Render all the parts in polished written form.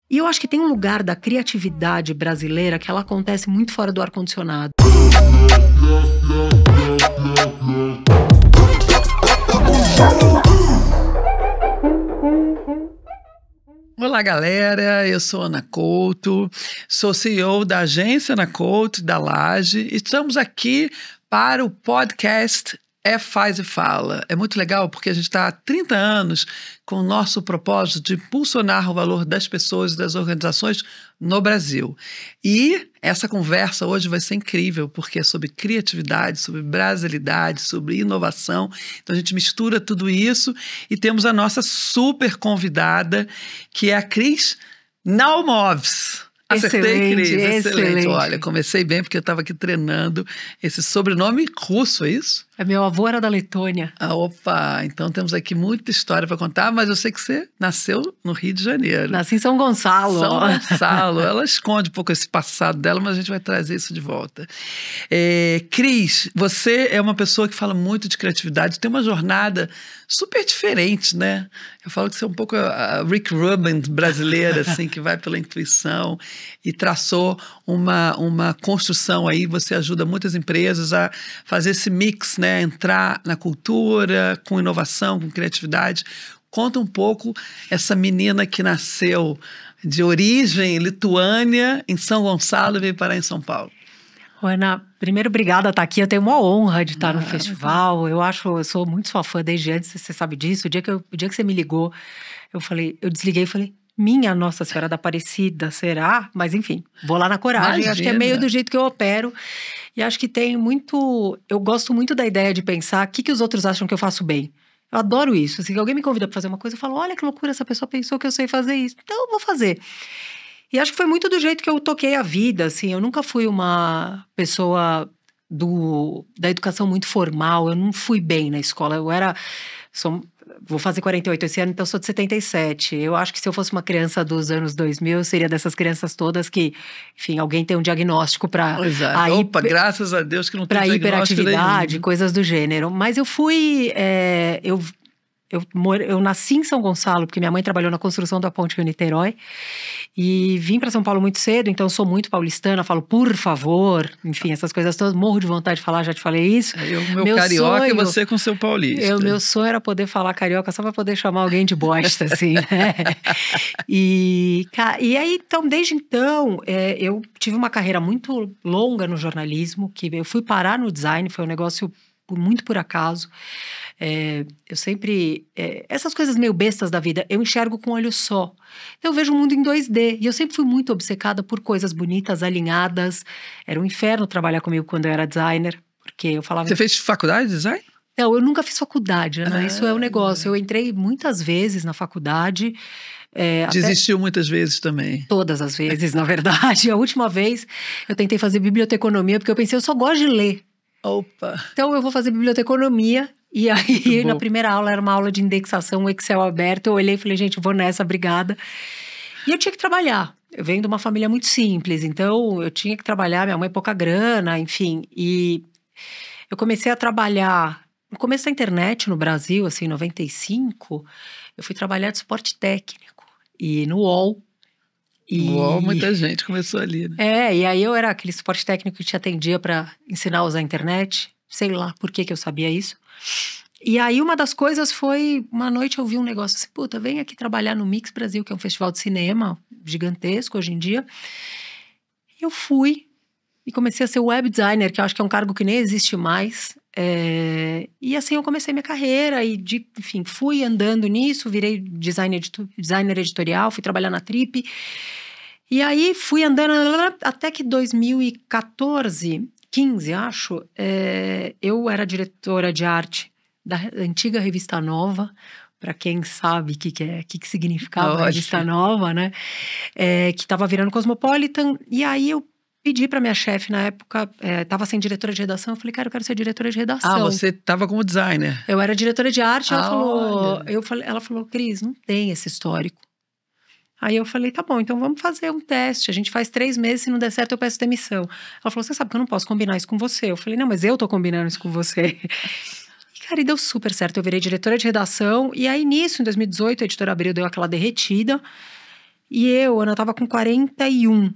E eu acho que tem um lugar da criatividade brasileira que ela acontece muito fora do ar-condicionado. Olá, galera, eu sou Ana Couto, sou CEO da agência Ana Couto, da Laje, e estamos aqui para o podcast Faz e Fala. É muito legal porque a gente está há 30 anos com o nosso propósito de impulsionar o valor das pessoas e das organizações no Brasil. E essa conversa hoje vai ser incrível, porque é sobre criatividade, sobre brasilidade, sobre inovação. Então a gente mistura tudo isso e temos a nossa super convidada, que é a Cris Naumovs. Acertei, Cris. Excelente. Olha, comecei bem porque eu estava aqui treinando esse sobrenome russo, é isso? Meu avô era da Letônia. Opa, então temos aqui muita história para contar, mas eu sei que você nasceu no Rio de Janeiro. Nasci em São Gonçalo. São Gonçalo. Ela esconde um pouco esse passado dela, mas a gente vai trazer isso de volta. Cris, você é uma pessoa que fala muito de criatividade, tem uma jornada super diferente, né? Eu falo que você é um pouco a Rick Rubin brasileira, assim, que vai pela intuição e traçou uma construção aí. Você ajuda muitas empresas a fazer esse mix, né? Entrar na cultura, com inovação, com criatividade. Conta um pouco essa menina que nasceu de origem lituânia, em São Gonçalo, e veio parar em São Paulo. Ana, primeiro, obrigada por estar aqui. Eu tenho uma honra de estar no festival. Eu sou muito sua fã desde antes, você sabe disso. O dia que você me ligou, eu desliguei e falei, minha Nossa Senhora da Aparecida, será? Mas enfim, vou lá na coragem. Imagina. Acho que é meio do jeito que eu opero. E acho que tem muito... Eu gosto muito da ideia de pensar o que os outros acham que eu faço bem. Eu adoro isso. Se alguém me convida para fazer uma coisa, eu falo, olha que loucura, essa pessoa pensou que eu sei fazer isso. Então eu vou fazer. E acho que foi muito do jeito que eu toquei a vida, assim. Eu nunca fui uma pessoa da educação muito formal. Eu não fui bem na escola. Vou fazer 48 esse ano, então sou de 77. Eu acho que se eu fosse uma criança dos anos 2000, eu seria dessas crianças todas que, enfim, alguém tem um diagnóstico para... Opa, graças a Deus que não tem diagnóstico hiperatividade, nenhum. Coisas do gênero. Mas eu fui... Eu nasci em São Gonçalo, porque minha mãe trabalhou na construção da ponte Rio-Niterói. E vim para São Paulo muito cedo, então sou muito paulistana, falo por favor, enfim, essas coisas todas, morro de vontade de falar, já te falei isso. Meu carioca sonho, e você com seu paulista. Meu sonho era poder falar carioca só para poder chamar alguém de bosta, assim, né? E aí, então, desde então, eu tive uma carreira muito longa no jornalismo, que eu fui parar no design, foi um negócio muito por acaso. Eu sempre... essas coisas meio bestas da vida, eu enxergo com um olho só. Eu vejo o mundo em 2D. E eu sempre fui muito obcecada por coisas bonitas, alinhadas. Era um inferno trabalhar comigo quando eu era designer. Porque eu falava... Você fez faculdade de design? Não, eu nunca fiz faculdade, Ana. Isso é um negócio. Eu entrei muitas vezes na faculdade. Desistiu muitas vezes também. Todas as vezes, na verdade. A última vez eu tentei fazer biblioteconomia, porque eu pensei, eu só gosto de ler. Opa! Então eu vou fazer biblioteconomia. E aí, na primeira aula, era uma aula de indexação, um Excel aberto. Eu olhei e falei, gente, vou nessa, obrigada. E eu tinha que trabalhar. Eu venho de uma família muito simples, então eu tinha que trabalhar, minha mãe pouca grana, enfim. E eu comecei a trabalhar no começo da internet no Brasil, assim, em 95. Eu fui trabalhar de suporte técnico e no UOL. UOL, muita gente começou ali, né? E aí eu era aquele suporte técnico que te atendia para ensinar a usar a internet. Sei lá por que eu sabia isso. E aí uma das coisas foi, uma noite eu vi um negócio assim, puta, vem aqui trabalhar no Mix Brasil, que é um festival de cinema gigantesco hoje em dia. E eu fui e comecei a ser web designer, que eu acho que é um cargo que nem existe mais. E assim eu comecei minha carreira e, enfim, fui andando nisso, virei designer editorial, fui trabalhar na Trip. E aí fui andando até que 2014... 15, acho, eu era diretora de arte da antiga Revista Nova, para quem sabe o que significava a Revista Nova, né? Que estava virando Cosmopolitan, e aí eu pedi para minha chefe na época, estava sem diretora de redação, eu falei, cara, eu quero ser diretora de redação. Ah, você estava como designer. Eu era diretora de arte, ela falou, Cris, não tem esse histórico. Aí eu falei, tá bom, então vamos fazer um teste. A gente faz 3 meses, se não der certo eu peço demissão. Ela falou, você sabe que eu não posso combinar isso com você. Eu falei, não, mas eu tô combinando isso com você. E, cara, deu super certo. Eu virei diretora de redação. E aí, nisso, em 2018, a Editora Abril deu aquela derretida. E eu, Ana, tava com 41.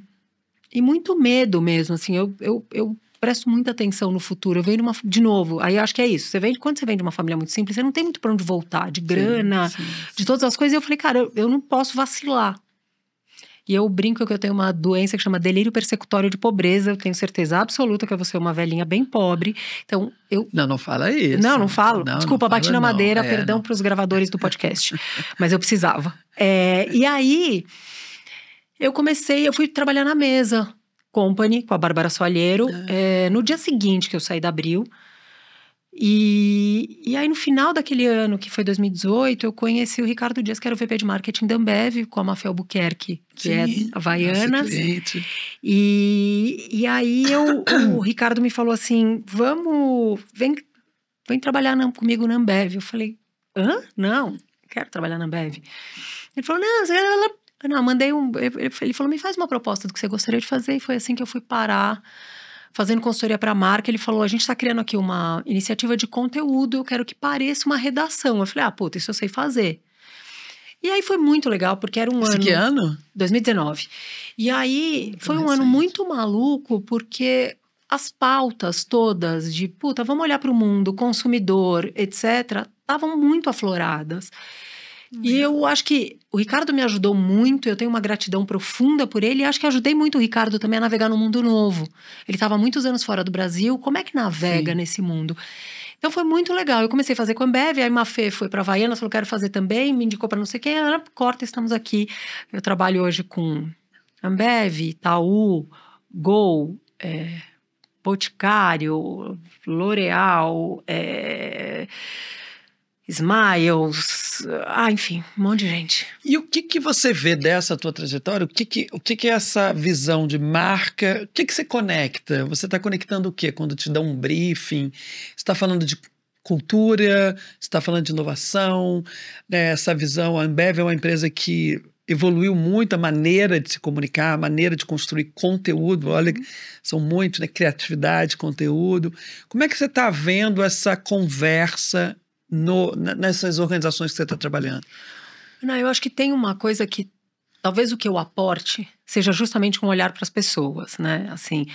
E muito medo mesmo, assim, eu presto muita atenção no futuro. Eu venho de novo, aí eu acho que é isso. Quando você vem de uma família muito simples, você não tem muito pra onde voltar, de grana, Sim. de todas as coisas. E eu falei, cara, eu não posso vacilar. E eu brinco que eu tenho uma doença que chama delírio persecutório de pobreza. Eu tenho certeza absoluta que eu vou ser uma velhinha bem pobre. Então, Não fala isso. Não falo. Desculpa, não bati fala, na madeira, não. perdão para os gravadores do podcast. Mas eu precisava. E aí, eu fui trabalhar na Mesa Company com a Bárbara Soalheiro. No dia seguinte que eu saí da Abril. E aí, no final daquele ano, que foi 2018, eu conheci o Ricardo Dias, que era o VP de Marketing da Ambev, com a Mafia Albuquerque, que é Havaianas. E aí, o Ricardo me falou assim, vem trabalhar comigo na Ambev. Eu falei, não quero trabalhar na Ambev. Ele falou, não, mandei ele falou, me faz uma proposta do que você gostaria de fazer. E foi assim que eu fui parar, fazendo consultoria para a marca. Ele falou, a gente está criando aqui uma iniciativa de conteúdo, eu quero que pareça uma redação. Eu falei, puta, isso eu sei fazer. E aí foi muito legal, porque era um ano... Que ano? 2019. E aí foi um ano muito maluco, porque as pautas todas de, puta, vamos olhar para o mundo, consumidor, etc., estavam muito afloradas. E eu acho que o Ricardo me ajudou muito, eu tenho uma gratidão profunda por ele, e acho que ajudei muito o Ricardo também a navegar no mundo novo. Ele estava muitos anos fora do Brasil, como é que navega nesse mundo? Então foi muito legal, eu comecei a fazer com a Ambev, aí uma Fê foi para Havaianas, falou, quero fazer também, me indicou para não sei quem, corta, estamos aqui. Eu trabalho hoje com Ambev, Itaú, Gol, Boticário, L'Oréal, Smiles, enfim, um monte de gente. E o que você vê dessa tua trajetória? O que é essa visão de marca? O que você conecta? Você está conectando o quê? Quando te dá um briefing? Você está falando de cultura? Você está falando de inovação? Essa visão, a Ambev é uma empresa que evoluiu muito a maneira de se comunicar, a maneira de construir conteúdo. Olha, são muitos, né? Criatividade, conteúdo. Como é que você está vendo essa conversa nessas organizações que você está trabalhando? Não, eu acho que tem uma coisa que talvez o que eu aporte seja justamente um olhar para as pessoas, né? Assim,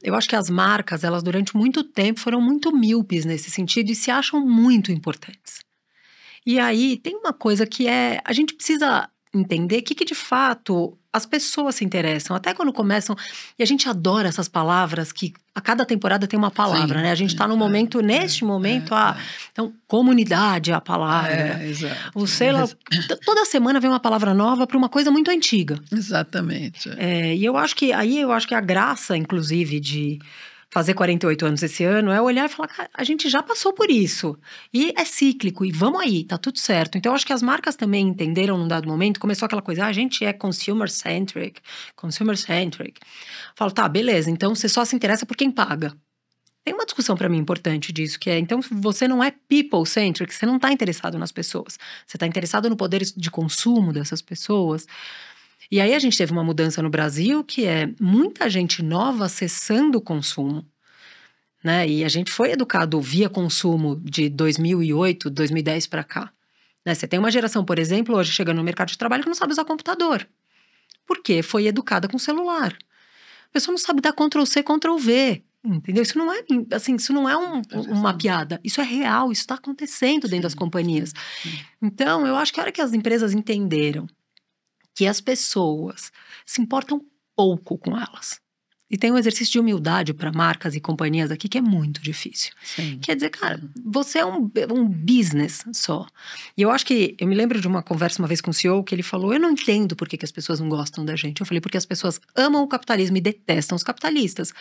eu acho que as marcas, elas durante muito tempo foram muito míopes nesse sentido e se acham muito importantes. E aí tem uma coisa que a gente precisa entender que de fato as pessoas se interessam, até quando começam, e a gente adora essas palavras que a cada temporada tem uma palavra, né? A gente está no momento, neste momento, então, comunidade é a palavra. Exato. Toda semana vem uma palavra nova para uma coisa muito antiga. Exatamente. E eu acho que a graça, inclusive, de fazer 48 anos esse ano é olhar e falar, cara, a gente já passou por isso. E é cíclico, e vamos aí, tá tudo certo. Então, eu acho que as marcas também entenderam num dado momento, começou aquela coisa, a gente é consumer-centric. Falo, tá, beleza, então você só se interessa por quem paga. Tem uma discussão para mim importante disso, que então você não é people-centric, você não tá interessado nas pessoas. Você tá interessado no poder de consumo dessas pessoas. E aí a gente teve uma mudança no Brasil que é muita gente nova acessando o consumo, né? E a gente foi educado via consumo de 2008, 2010 para cá. Né? Você tem uma geração, por exemplo, hoje chegando no mercado de trabalho que não sabe usar computador. Por quê? Foi educada com celular. A pessoa não sabe dar Ctrl+C, Ctrl+V. Entendeu? Isso não é, assim, isso não é uma piada. Isso é real, isso está acontecendo dentro das companhias. Então, eu acho que a hora que as empresas entenderam que as pessoas se importam pouco com elas. E tem um exercício de humildade para marcas e companhias aqui que é muito difícil. Sim. Quer dizer, cara, você é um business só. E eu acho que, eu me lembro de uma conversa uma vez com o CEO que ele falou, eu não entendo por que as pessoas não gostam da gente. Eu falei, porque as pessoas amam o capitalismo e detestam os capitalistas.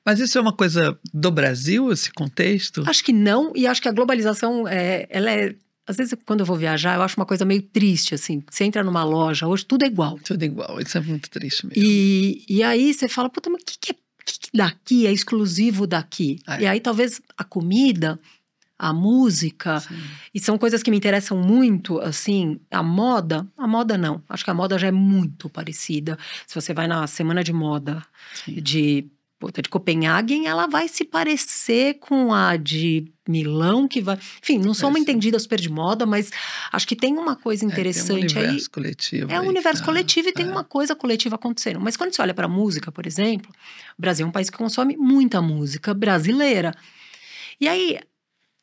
Mas isso é uma coisa do Brasil, esse contexto? Acho que não, e acho que a globalização, ela é... Às vezes, quando eu vou viajar, eu acho uma coisa meio triste, assim. Você entra numa loja, hoje tudo é igual. Tudo igual, isso é muito triste mesmo. E aí você fala, puta, mas o que daqui é exclusivo daqui? E aí talvez a comida, a música, e são coisas que me interessam muito, assim, a moda não. Acho que a moda já é muito parecida. Se você vai na semana de moda de puta, de Copenhague, ela vai se parecer com a de Milão, que vai... Enfim, não sou uma entendida super de moda, mas acho que tem uma coisa interessante tem um aí. universo coletivo. É um universo coletivo e tem uma coisa coletiva acontecendo. Mas quando você olha para música, por exemplo, o Brasil é um país que consome muita música brasileira. E aí...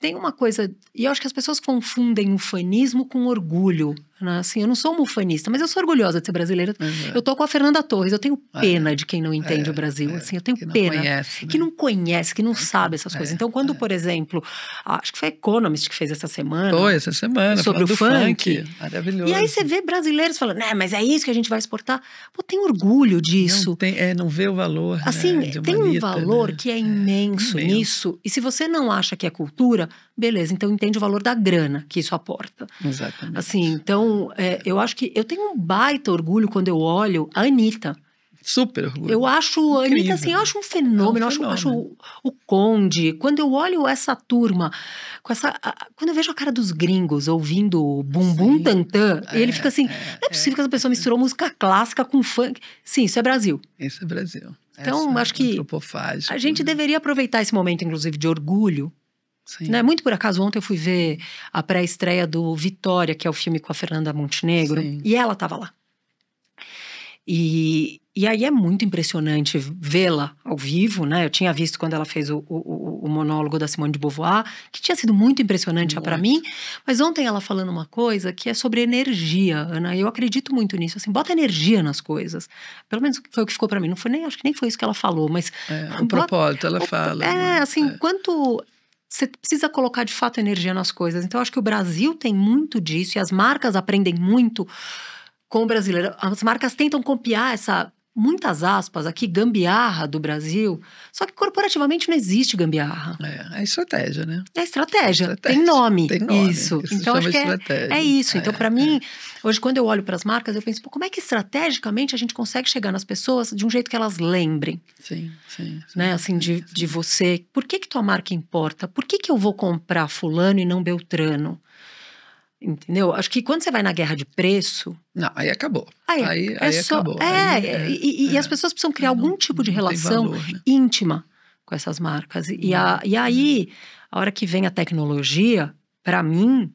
Tem uma coisa, e eu acho que as pessoas confundem o fanismo com orgulho, né? Assim, eu não sou uma ufanista, mas eu sou orgulhosa de ser brasileira. Eu tô com a Fernanda Torres, eu tenho pena de quem não entende o Brasil, assim, eu tenho pena. Conhece, né? Que não conhece, que não sabe essas coisas. Então, quando, por exemplo, acho que foi a Economist que fez essa semana. Foi, essa semana, sobre o funk. Maravilhoso. E aí você vê brasileiros falando, mas é isso que a gente vai exportar. Pô, tem orgulho disso. Não vê o valor, assim, né, tem um valor, né? que é imenso nisso. E se você não acha que é cultura, beleza, então entende o valor da grana que isso aporta. Exatamente. Assim, então, eu acho que eu tenho um baita orgulho quando eu olho a Anitta. Super orgulho. Eu acho a Anitta, assim, eu acho um fenômeno, acho o Conde. Quando eu olho essa turma, quando eu vejo a cara dos gringos ouvindo Bumbum Tantã, e ele fica assim, não é possível que essa pessoa misturou música clássica com funk. Sim, isso é Brasil. Isso é Brasil. Então, acho que a gente deveria aproveitar esse momento, inclusive, de orgulho. Né? Muito por acaso, ontem eu fui ver a pré-estreia do Vitória, que é o filme com a Fernanda Montenegro, e ela estava lá. E aí é muito impressionante vê-la ao vivo, né? Eu tinha visto quando ela fez o monólogo da Simone de Beauvoir, que tinha sido muito impressionante para mim, mas ontem ela falando uma coisa que é sobre energia, Ana, eu acredito muito nisso, assim, bota energia nas coisas, pelo menos foi o que ficou para mim, não foi nem, acho que nem foi isso que ela falou, mas... o propósito, ela fala. Quanto... Você precisa colocar, de fato, energia nas coisas. Então, eu acho que o Brasil tem muito disso e as marcas aprendem muito com o brasileiro. As marcas tentam copiar essa, muitas aspas, aqui, gambiarra do Brasil. Só que corporativamente não existe gambiarra. É estratégia, né? É estratégia. Tem nome. Tem nome. Isso. Então, acho que é isso. Então, para mim, hoje, quando eu olho para as marcas, eu penso, como é que estrategicamente a gente consegue chegar nas pessoas de um jeito que elas lembrem? Sim. Né? Assim, de você. Por que tua marca importa? Por que eu vou comprar fulano e não Beltrano? Entendeu? Acho que quando você vai na guerra de preço... Não, aí acabou. Aí acabou. E as pessoas precisam criar algum tipo de relação valor, né? íntima com essas marcas. E aí, a hora que vem a tecnologia, para mim,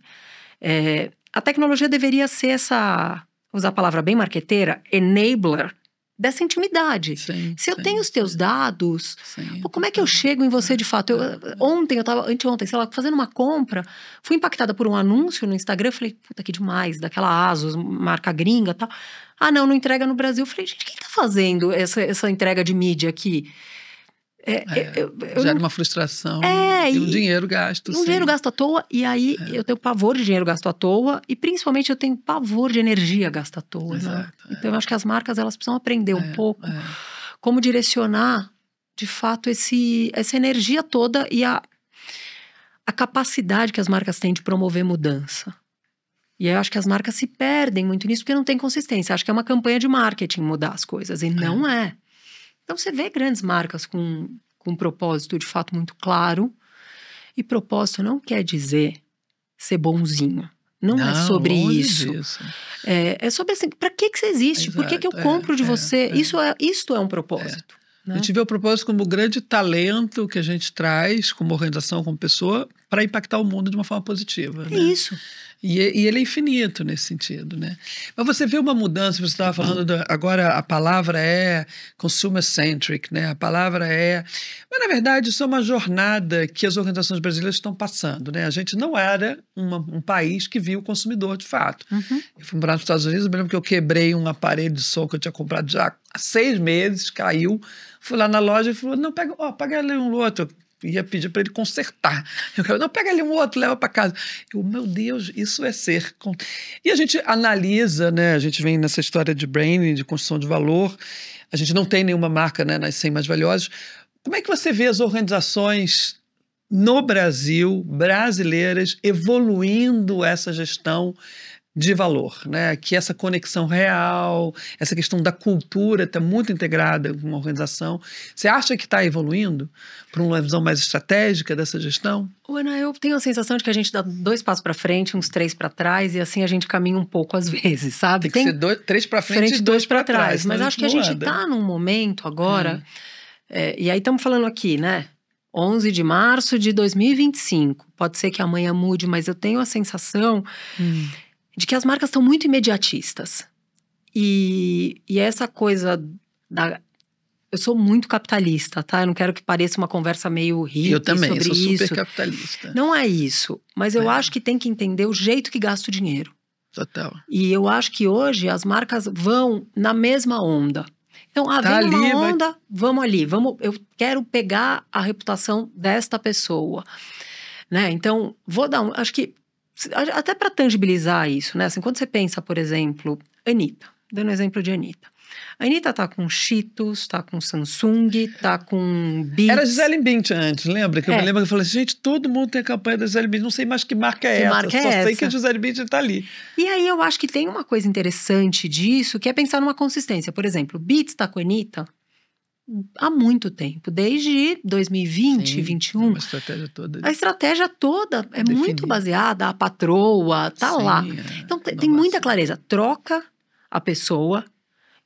a tecnologia deveria ser essa, usar a palavra bem marqueteira, enabler dessa intimidade. Se eu tenho os teus dados, como é que eu chego em você de fato? Anteontem, sei lá, fazendo uma compra, fui impactada por um anúncio no Instagram, eu falei, puta, que demais, daquela Asus, marca gringa e tal. Não entrega no Brasil. Eu falei, gente, quem tá fazendo essa entrega de mídia aqui? Gera uma frustração e um dinheiro gasto. Um dinheiro gasto à toa, e aí eu tenho pavor de dinheiro gasto à toa, e principalmente eu tenho pavor de energia gasto à toa. Né? Então eu acho que as marcas elas precisam aprender um pouco como direcionar, de fato, essa energia toda e a capacidade que as marcas têm de promover mudança. E eu acho que as marcas se perdem muito nisso porque não tem consistência. Acho que é uma campanha de marketing mudar as coisas, e não é. Então, você vê grandes marcas com um propósito de fato muito claro. E propósito não quer dizer ser bonzinho. Não é sobre isso. É sobre assim, para que você existe? Por que eu compro de você? Isto é um propósito. Né? A gente vê o propósito como o grande talento que a gente traz como organização, como pessoa, para impactar o mundo de uma forma positiva. É isso. E ele é infinito nesse sentido, né? Mas você vê uma mudança, você estava falando, agora a palavra é consumer-centric, né? A palavra mas na verdade isso é uma jornada que as organizações brasileiras estão passando, né? A gente não era um país que via o consumidor de fato. Eu fui morar nos Estados Unidos, eu me lembro que eu quebrei um aparelho de som que eu tinha comprado já há 6 meses, caiu, fui lá na loja e falou, não, paga ali um outro. Ia pedir para ele consertar. Não, pega ali um outro, leva para casa. Meu Deus, isso é ser. E a gente analisa, né? A gente vem nessa história de branding, de construção de valor. A gente não tem nenhuma marca, né, nas 100 mais valiosas. Como é que você vê as organizações no Brasil, brasileiras, evoluindo essa gestão de valor, né? Que essa conexão real, essa questão da cultura está muito integrada com uma organização. Você acha que está evoluindo para uma visão mais estratégica dessa gestão? Ana, eu tenho a sensação de que a gente dá 2 passos para frente, uns 3 para trás, e assim a gente caminha um pouco às vezes, sabe? Tem que ser 3 para frente e 2 para trás. Mas acho que a gente está num momento agora E aí estamos falando aqui, né? 11 de março de 2025. Pode ser que amanhã mude, mas eu tenho a sensação de que as marcas estão muito imediatistas. E essa coisa da... Eu sou muito capitalista, tá? Eu não quero que pareça uma conversa meio hippie Eu também, sobre sou super isso. capitalista. Não é isso. Mas eu acho que tem que entender o jeito que gasta o dinheiro. Total. E eu acho que hoje as marcas vão na mesma onda. Então, Tá vem uma ali, onda, vamos ali. Eu quero pegar a reputação desta pessoa. Né? Então, vou dar acho que, até para tangibilizar isso, né? Assim, quando você pensa, por exemplo, Anitta. Dando exemplo de Anitta. A Anitta tá com Cheetos, tá com Samsung, tá com Beats. Era Gisele Bündchen antes, lembra? Que eu me lembro que eu falei assim, gente, todo mundo tem a campanha da Gisele Bündchen, não sei mais que marca é essa. Marca é Só sei essa? que a Gisele Bündchen tá ali. E aí eu acho que tem uma coisa interessante disso, que é pensar numa consistência. Por exemplo, Beats tá com a Anitta há muito tempo, desde 2020, 2021. Uma estratégia toda. A estratégia toda é muito baseada, a patroa, tá lá. Então tem muita clareza. Troca a pessoa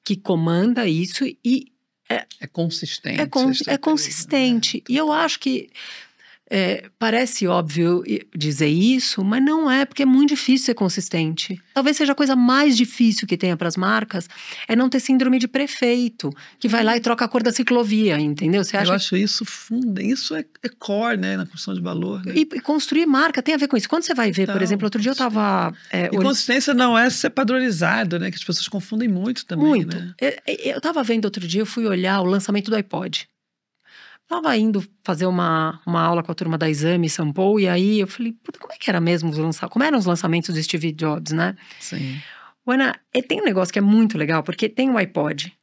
que comanda isso e é consistente. É consistente. E eu acho que parece óbvio dizer isso, mas não é, porque é muito difícil ser consistente. Talvez seja a coisa mais difícil que tenha para as marcas, é não ter síndrome de prefeito, que vai lá e troca a cor da ciclovia, entendeu? Você acha... Eu acho isso isso é core, né, na construção de valor. Né? E construir marca tem a ver com isso. Quando você vai ver, por exemplo, outro dia eu estava... E consistência não é ser padronizado, né, que as pessoas confundem muito também. Muito. Né? Eu estava vendo outro dia, eu fui olhar o lançamento do iPod. Estava indo fazer uma aula com a turma da Exame Sample, e aí eu falei, como é que era mesmo como eram os lançamentos do Steve Jobs, né? Sim. Ana, tem um negócio que é muito legal, porque tem o iPod,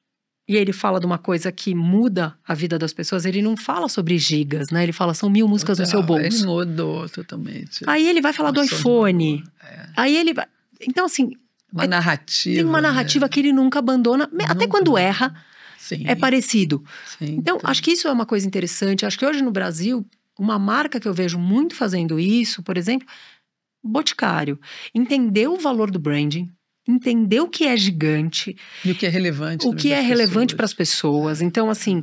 e ele fala de uma coisa que muda a vida das pessoas, ele não fala sobre gigas, né? Ele fala, são 1000 músicas no seu bolso. Ele mudou totalmente. Aí ele vai falar do iPhone. Aí ele vai... Então, assim... Uma narrativa. Tem uma narrativa que ele nunca abandona, até quando erra. Sim. É parecido. Sim, então, acho que isso é uma coisa interessante. Acho que hoje no Brasil, uma marca que eu vejo muito fazendo isso, por exemplo, Boticário. Entendeu o valor do branding, entendeu o que é gigante. E o que é relevante. O que é relevante para as pessoas. Então, assim,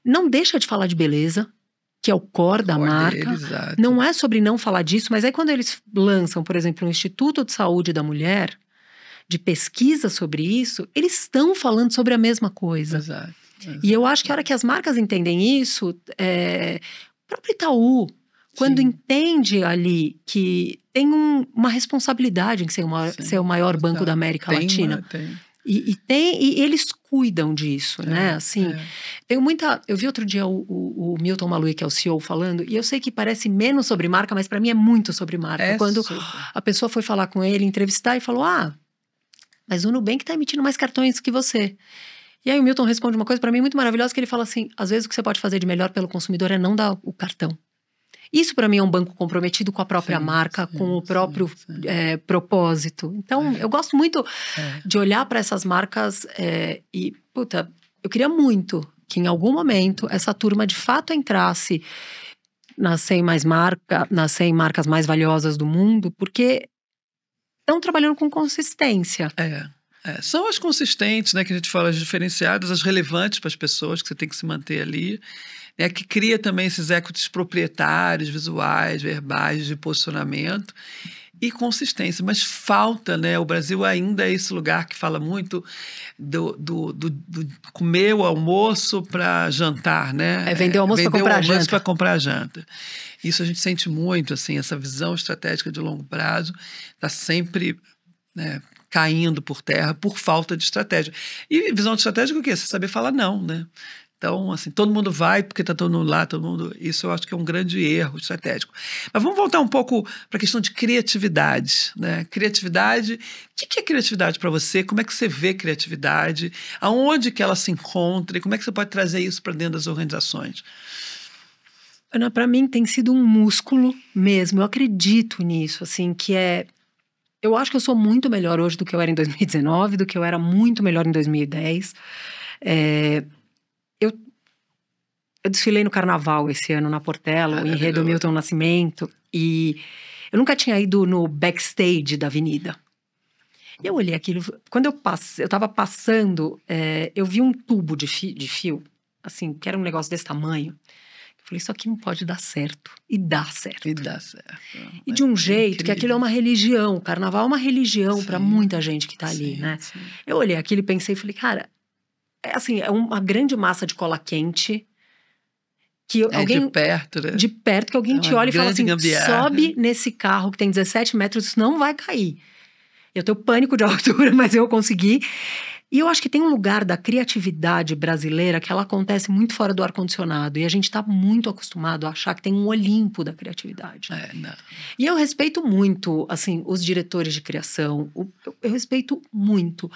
não deixa de falar de beleza, que é o core da marca. Exato. Não é sobre não falar disso, mas aí quando eles lançam, por exemplo, um Instituto de Saúde da Mulher... de pesquisa sobre isso, eles estão falando sobre a mesma coisa. Exato. E eu acho que a hora que as marcas entendem isso, o próprio Itaú, quando entende ali que tem uma responsabilidade em ser o maior banco da América Latina. E eles cuidam disso, né? Assim, eu vi outro dia o Milton Malui, que é o CEO, falando, e eu sei que parece menos sobre marca, mas para mim é muito sobre marca. Quando a pessoa foi falar com ele, entrevistar, e falou, mas o Nubank está emitindo mais cartões que você. E aí o Milton responde uma coisa para mim muito maravilhosa, que ele fala assim, às vezes o que você pode fazer de melhor pelo consumidor é não dar o cartão. Isso para mim é um banco comprometido com a própria marca, com o próprio propósito. Então eu gosto muito de olhar para essas marcas eu queria muito que em algum momento essa turma de fato entrasse nas 100 marcas mais valiosas do mundo, porque estão trabalhando com consistência. São as consistentes, né, que a gente fala, as diferenciadas, as relevantes para as pessoas, que você tem que se manter ali, né, que cria também esses equities proprietários, visuais, verbais, de posicionamento e consistência. Mas falta, né, o Brasil ainda é esse lugar que fala muito do comer o almoço para jantar, né? Vender o almoço para comprar a janta. Isso a gente sente muito, assim, essa visão estratégica de longo prazo está sempre, né, caindo por terra por falta de estratégia. E visão de estratégia é o quê? Você saber falar não, né? Então, assim, todo mundo vai porque está todo mundo lá, isso eu acho que é um grande erro estratégico. Mas vamos voltar um pouco para a questão de criatividade, né? Criatividade, o que é criatividade para você? Como é que você vê criatividade? Aonde que ela se encontra? E como é que você pode trazer isso para dentro das organizações? Ana, para mim tem sido um músculo mesmo, eu acredito nisso, assim, eu acho que eu sou muito melhor hoje do que eu era em 2019, do que eu era muito melhor em 2010. Eu desfilei no Carnaval esse ano na Portela, o enredo Milton Nascimento, e eu nunca tinha ido no backstage da Avenida. E eu olhei aquilo, quando eu estava passando, eu vi um tubo de fio assim, que era um negócio desse tamanho. Eu falei, isso aqui não pode dar certo. E dá certo. E dá certo. E de um jeito que aquilo é uma religião. O carnaval é uma religião para muita gente que tá ali, né? Sim. Eu olhei aquilo e pensei, falei, cara, assim, é uma grande massa de cola quente que alguém... de perto, né? De perto, que alguém te olha e fala assim, gambiarra. sobe nesse carro que tem 17 metros, isso não vai cair. Eu tenho pânico de altura, mas eu consegui. E eu acho que tem um lugar da criatividade brasileira que ela acontece muito fora do ar-condicionado. E a gente está muito acostumado a achar que tem um Olimpo da criatividade. Não. E eu respeito muito, assim, os diretores de criação. Eu respeito muito.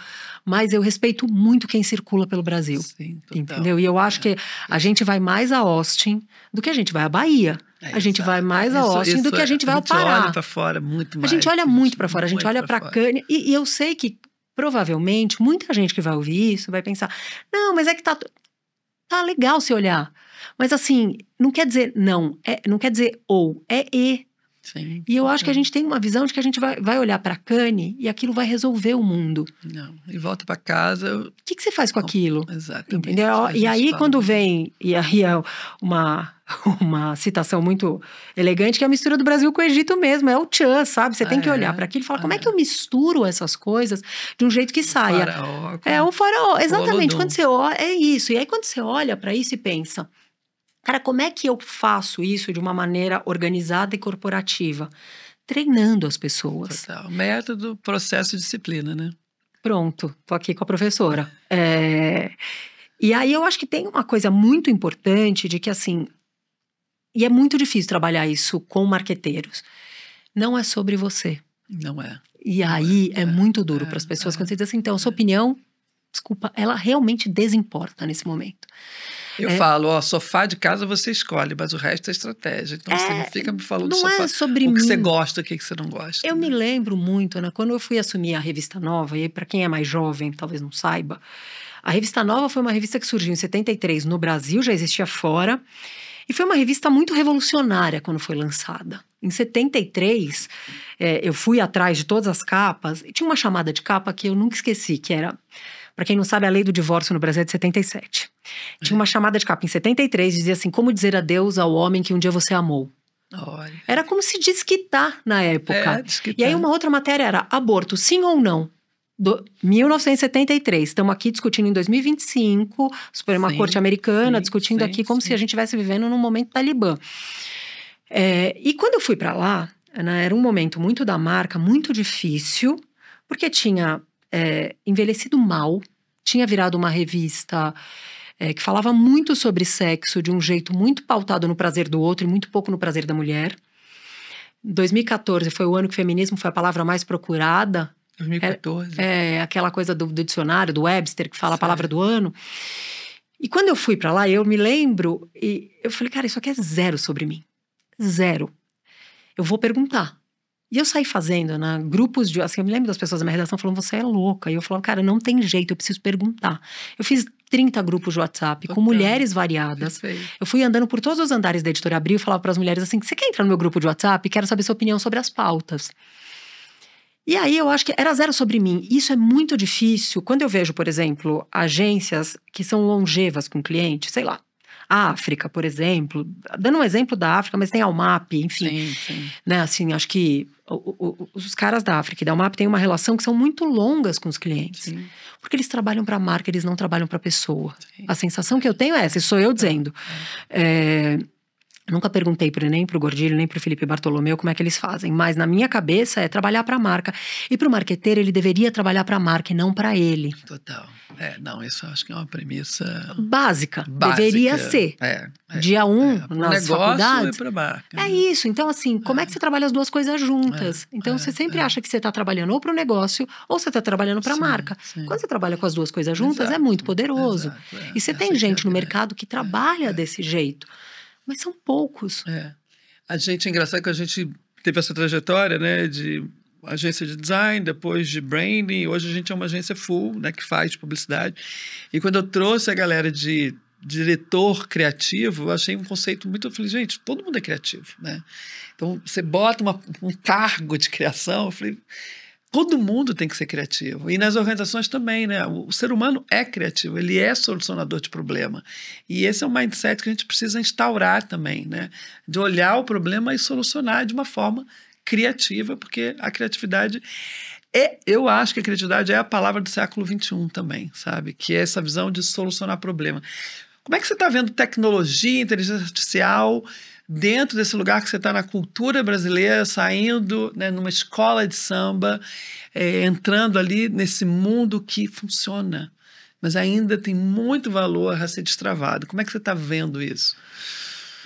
Mas eu respeito muito quem circula pelo Brasil. Sim, total. Entendeu? E eu acho que a gente vai mais a Austin do que a gente vai à Bahia. A gente vai mais a Austin do que a gente vai ao Pará. A gente olha para fora muito mais. A gente olha muito para fora. A gente olha para Cannes. E eu sei que provavelmente, muita gente que vai ouvir isso vai pensar, não, mas é que tá legal se olhar. Mas assim, não quer dizer não, não quer dizer ou, é e. Sim, e eu acho que a gente tem uma visão de que a gente vai olhar para Cannes e aquilo vai resolver o mundo. Não, e volta para casa... O que você faz com aquilo? Exatamente. Entendeu? E aí quando vem, e aí é uma citação muito elegante, que é a mistura do Brasil com o Egito mesmo, é o tchan, sabe? Você tem que olhar para aquilo e falar, como é que eu misturo essas coisas de um jeito que saia? O faraó, exatamente, quando você olha, é isso. E aí quando você olha para isso e pensa, cara, como é que eu faço isso de uma maneira organizada e corporativa? Treinando as pessoas. Total. Método, processo, disciplina, né? Pronto, tô aqui com a professora. E aí eu acho que tem uma coisa muito importante de que, assim, e é muito difícil trabalhar isso com marqueteiros. Não é sobre você. Não é. E aí é muito duro para as pessoas quando você diz assim, então, a sua opinião, desculpa, ela realmente desimporta nesse momento. Eu falo, sofá de casa você escolhe, mas o resto é estratégia. Então você não fica me falando do sofá. Não é sobre o que mim. você gosta, o que você não gosta. Eu me lembro muito, Ana, quando eu fui assumir a Revista Nova, e para quem é mais jovem, talvez não saiba, a Revista Nova foi uma revista que surgiu em 73 no Brasil, já existia fora, e foi uma revista muito revolucionária quando foi lançada. Em 73, eu fui atrás de todas as capas, e tinha uma chamada de capa que eu nunca esqueci, que era... Para quem não sabe, a lei do divórcio no Brasil é de 77. Tinha uma chamada de capa em 73, dizia assim, como dizer adeus ao homem que um dia você amou. Olha. Era como se desquitar na época. Desquitar. E aí uma outra matéria era aborto, sim ou não? 1973. Estamos aqui discutindo em 2025, Suprema Corte Americana, discutindo aqui como se a gente estivesse vivendo num momento talibã. E quando eu fui para lá, né, era um momento muito da marca, muito difícil, porque tinha... envelhecido mal, tinha virado uma revista que falava muito sobre sexo de um jeito muito pautado no prazer do outro e muito pouco no prazer da mulher. 2014 foi o ano que o feminismo foi a palavra mais procurada. 2014. Aquela coisa do dicionário, do Webster, que fala a palavra do ano. E quando eu fui pra lá, eu me lembro, e eu falei, cara, isso aqui é zero sobre mim. Zero. Eu vou perguntar. E eu saí fazendo, né, grupos de... Assim, eu me lembro das pessoas da minha redação falando, você é louca. E eu falava, cara, não tem jeito, eu preciso perguntar. Eu fiz 30 grupos de WhatsApp com mulheres variadas. Perfeito. Eu fui andando por todos os andares da Editora Abril e falava para as mulheres assim, você quer entrar no meu grupo de WhatsApp? Quero saber sua opinião sobre as pautas. E aí eu acho que era zero sobre mim. Isso é muito difícil. Quando eu vejo, por exemplo, agências que são longevas com clientes, sei lá, a África, por exemplo, dando um exemplo da África, mas tem a Almap, enfim. Sim. Né, assim, acho que os caras da África e da Almap têm uma relação que são muito longas com os clientes. Sim. Porque eles trabalham para a marca, eles não trabalham para a pessoa. Sim. A sensação que eu tenho é essa, isso sou eu dizendo. Nunca perguntei nem pro Gordilho, nem pro Felipe Bartolomeu como é que eles fazem, mas na minha cabeça é trabalhar para a marca. E pro marqueteiro, ele deveria trabalhar para a marca e não para ele. Total. Não, isso eu acho que é uma premissa... Básica. Deveria ser. Dia 1, nas faculdades. E pra marca. É isso. Então, assim, como é que você trabalha as duas coisas juntas? Então, você sempre acha que você está trabalhando ou para o negócio ou você está trabalhando para a marca. Sim. Quando você trabalha com as duas coisas juntas, é muito poderoso. E você tem gente no mercado que trabalha desse jeito. Mas são poucos. A gente, é engraçado que a gente teve essa trajetória, né, de agência de design, depois de branding, hoje a gente é uma agência full, né, que faz publicidade. E quando eu trouxe a galera de diretor criativo, eu achei um conceito muito... Eu falei, gente, todo mundo é criativo, né? Então, você bota um cargo de criação, eu falei... todo mundo tem que ser criativo. E nas organizações também, né? O ser humano é criativo, ele é solucionador de problema. E esse é um mindset que a gente precisa instaurar também, né? De olhar o problema e solucionar de uma forma criativa, porque a criatividade eu acho que a criatividade é a palavra do século XXI também, sabe? Que é essa visão de solucionar problema. Como é que você está vendo tecnologia, inteligência artificial dentro desse lugar que você está na cultura brasileira, saindo, né, numa escola de samba, entrando ali nesse mundo que funciona, mas ainda tem muito valor a ser destravado? Como é que você está vendo isso?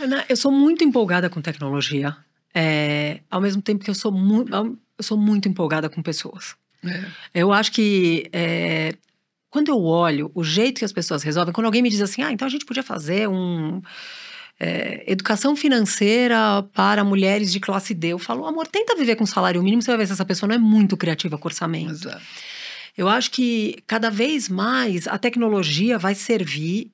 Ana, eu sou muito empolgada com tecnologia, ao mesmo tempo que eu sou muito empolgada com pessoas. Eu acho que quando eu olho o jeito que as pessoas resolvem, quando alguém me diz assim, então a gente podia fazer educação financeira para mulheres de classe D. Eu falo, amor, tenta viver com salário mínimo, você vai ver se essa pessoa não é muito criativa com orçamento. Exato. Eu acho que cada vez mais a tecnologia vai servir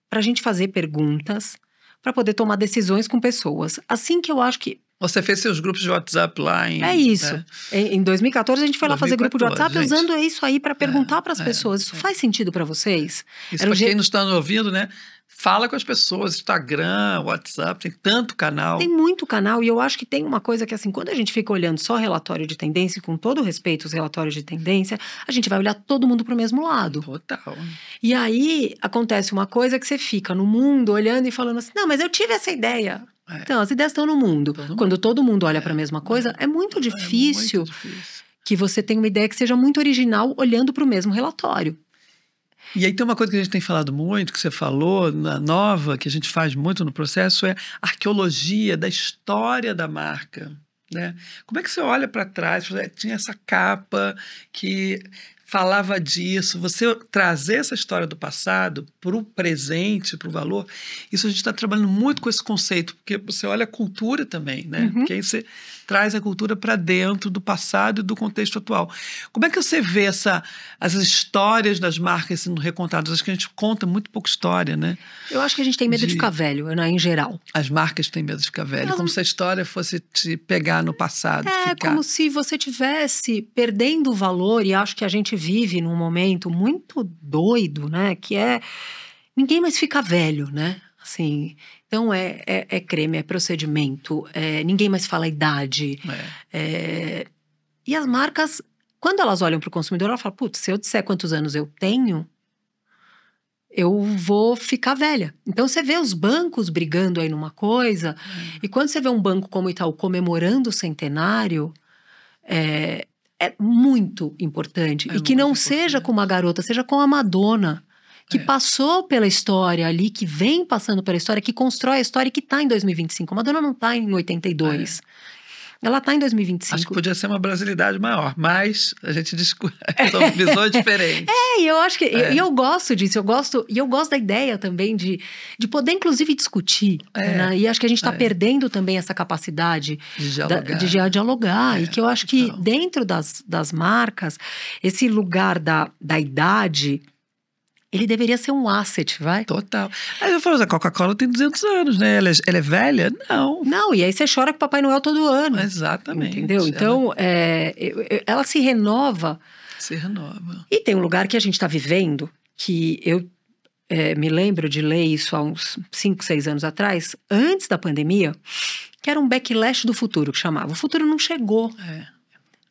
para a gente fazer perguntas, para poder tomar decisões com pessoas. Assim que eu acho que... Você fez seus grupos de WhatsApp lá em... É isso. Em 2014 a gente foi lá fazer grupo de WhatsApp, gente, usando isso aí para perguntar para as pessoas. Isso faz sentido para vocês? Isso para quem não está ouvindo, né? Fala com as pessoas, Instagram, WhatsApp, tem tanto canal. Tem muito canal e eu acho que tem uma coisa que assim, quando a gente fica olhando só relatório de tendência, com todo respeito aos relatórios de tendência, a gente vai olhar todo mundo para o mesmo lado. Total. E aí acontece uma coisa que você fica no mundo olhando e falando assim, não, mas eu tive essa ideia. Então, as ideias estão no mundo. Quando todo mundo olha para a mesma coisa, é muito difícil que você tenha uma ideia que seja muito original olhando para o mesmo relatório. E aí tem uma coisa que a gente tem falado muito, que você falou, na nova, que a gente faz muito no processo, é arqueologia da história da marca, né? Como é que você olha para trás? Tinha essa capa que falava disso, você trazer essa história do passado para o presente, para o valor, isso a gente está trabalhando muito com esse conceito, porque você olha a cultura também, né? Porque aí você traz a cultura para dentro do passado e do contexto atual. Como é que você vê as histórias das marcas sendo recontadas? Acho que a gente conta muito pouca história, né? Eu acho que a gente tem medo de ficar velho, né, em geral. As marcas têm medo de ficar velho, como se a história fosse te pegar no passado. Como se você tivesse perdendo o valor, e acho que a gente vive num momento muito doido, né? Que ninguém mais fica velho, né? Assim, então é creme, é procedimento, ninguém mais fala idade. E as marcas, quando elas olham para o consumidor, elas falam, putz, se eu disser quantos anos eu tenho, eu vou ficar velha. Então você vê os bancos brigando aí numa coisa, e quando você vê um banco como o Itaú comemorando o centenário, é muito importante. E que não seja com uma garota, seja com a Madonna, que passou pela história ali, que vem passando pela história, que constrói a história e que está em 2025. A Madonna não está em 82. Ela está em 2025. Acho que podia ser uma brasilidade maior, mas a gente discute, são visões diferentes. E eu acho que... E eu gosto disso, eu gosto da ideia também de poder, inclusive, discutir. Né? E acho que a gente está perdendo também essa capacidade de dialogar. E que eu acho que dentro das marcas, esse lugar da idade... Ele deveria ser um asset, vai? Total. Aí eu falo, a Coca-Cola tem 200 anos, né? Ela é velha? Não. Não, e aí você chora com o Papai Noel todo ano. Exatamente. Entendeu? Então, ela se renova. Se renova. E tem um lugar que a gente está vivendo, que eu me lembro de ler isso há uns 5, 6 anos atrás, antes da pandemia, que era um backlash do futuro, que chamava. O futuro não chegou.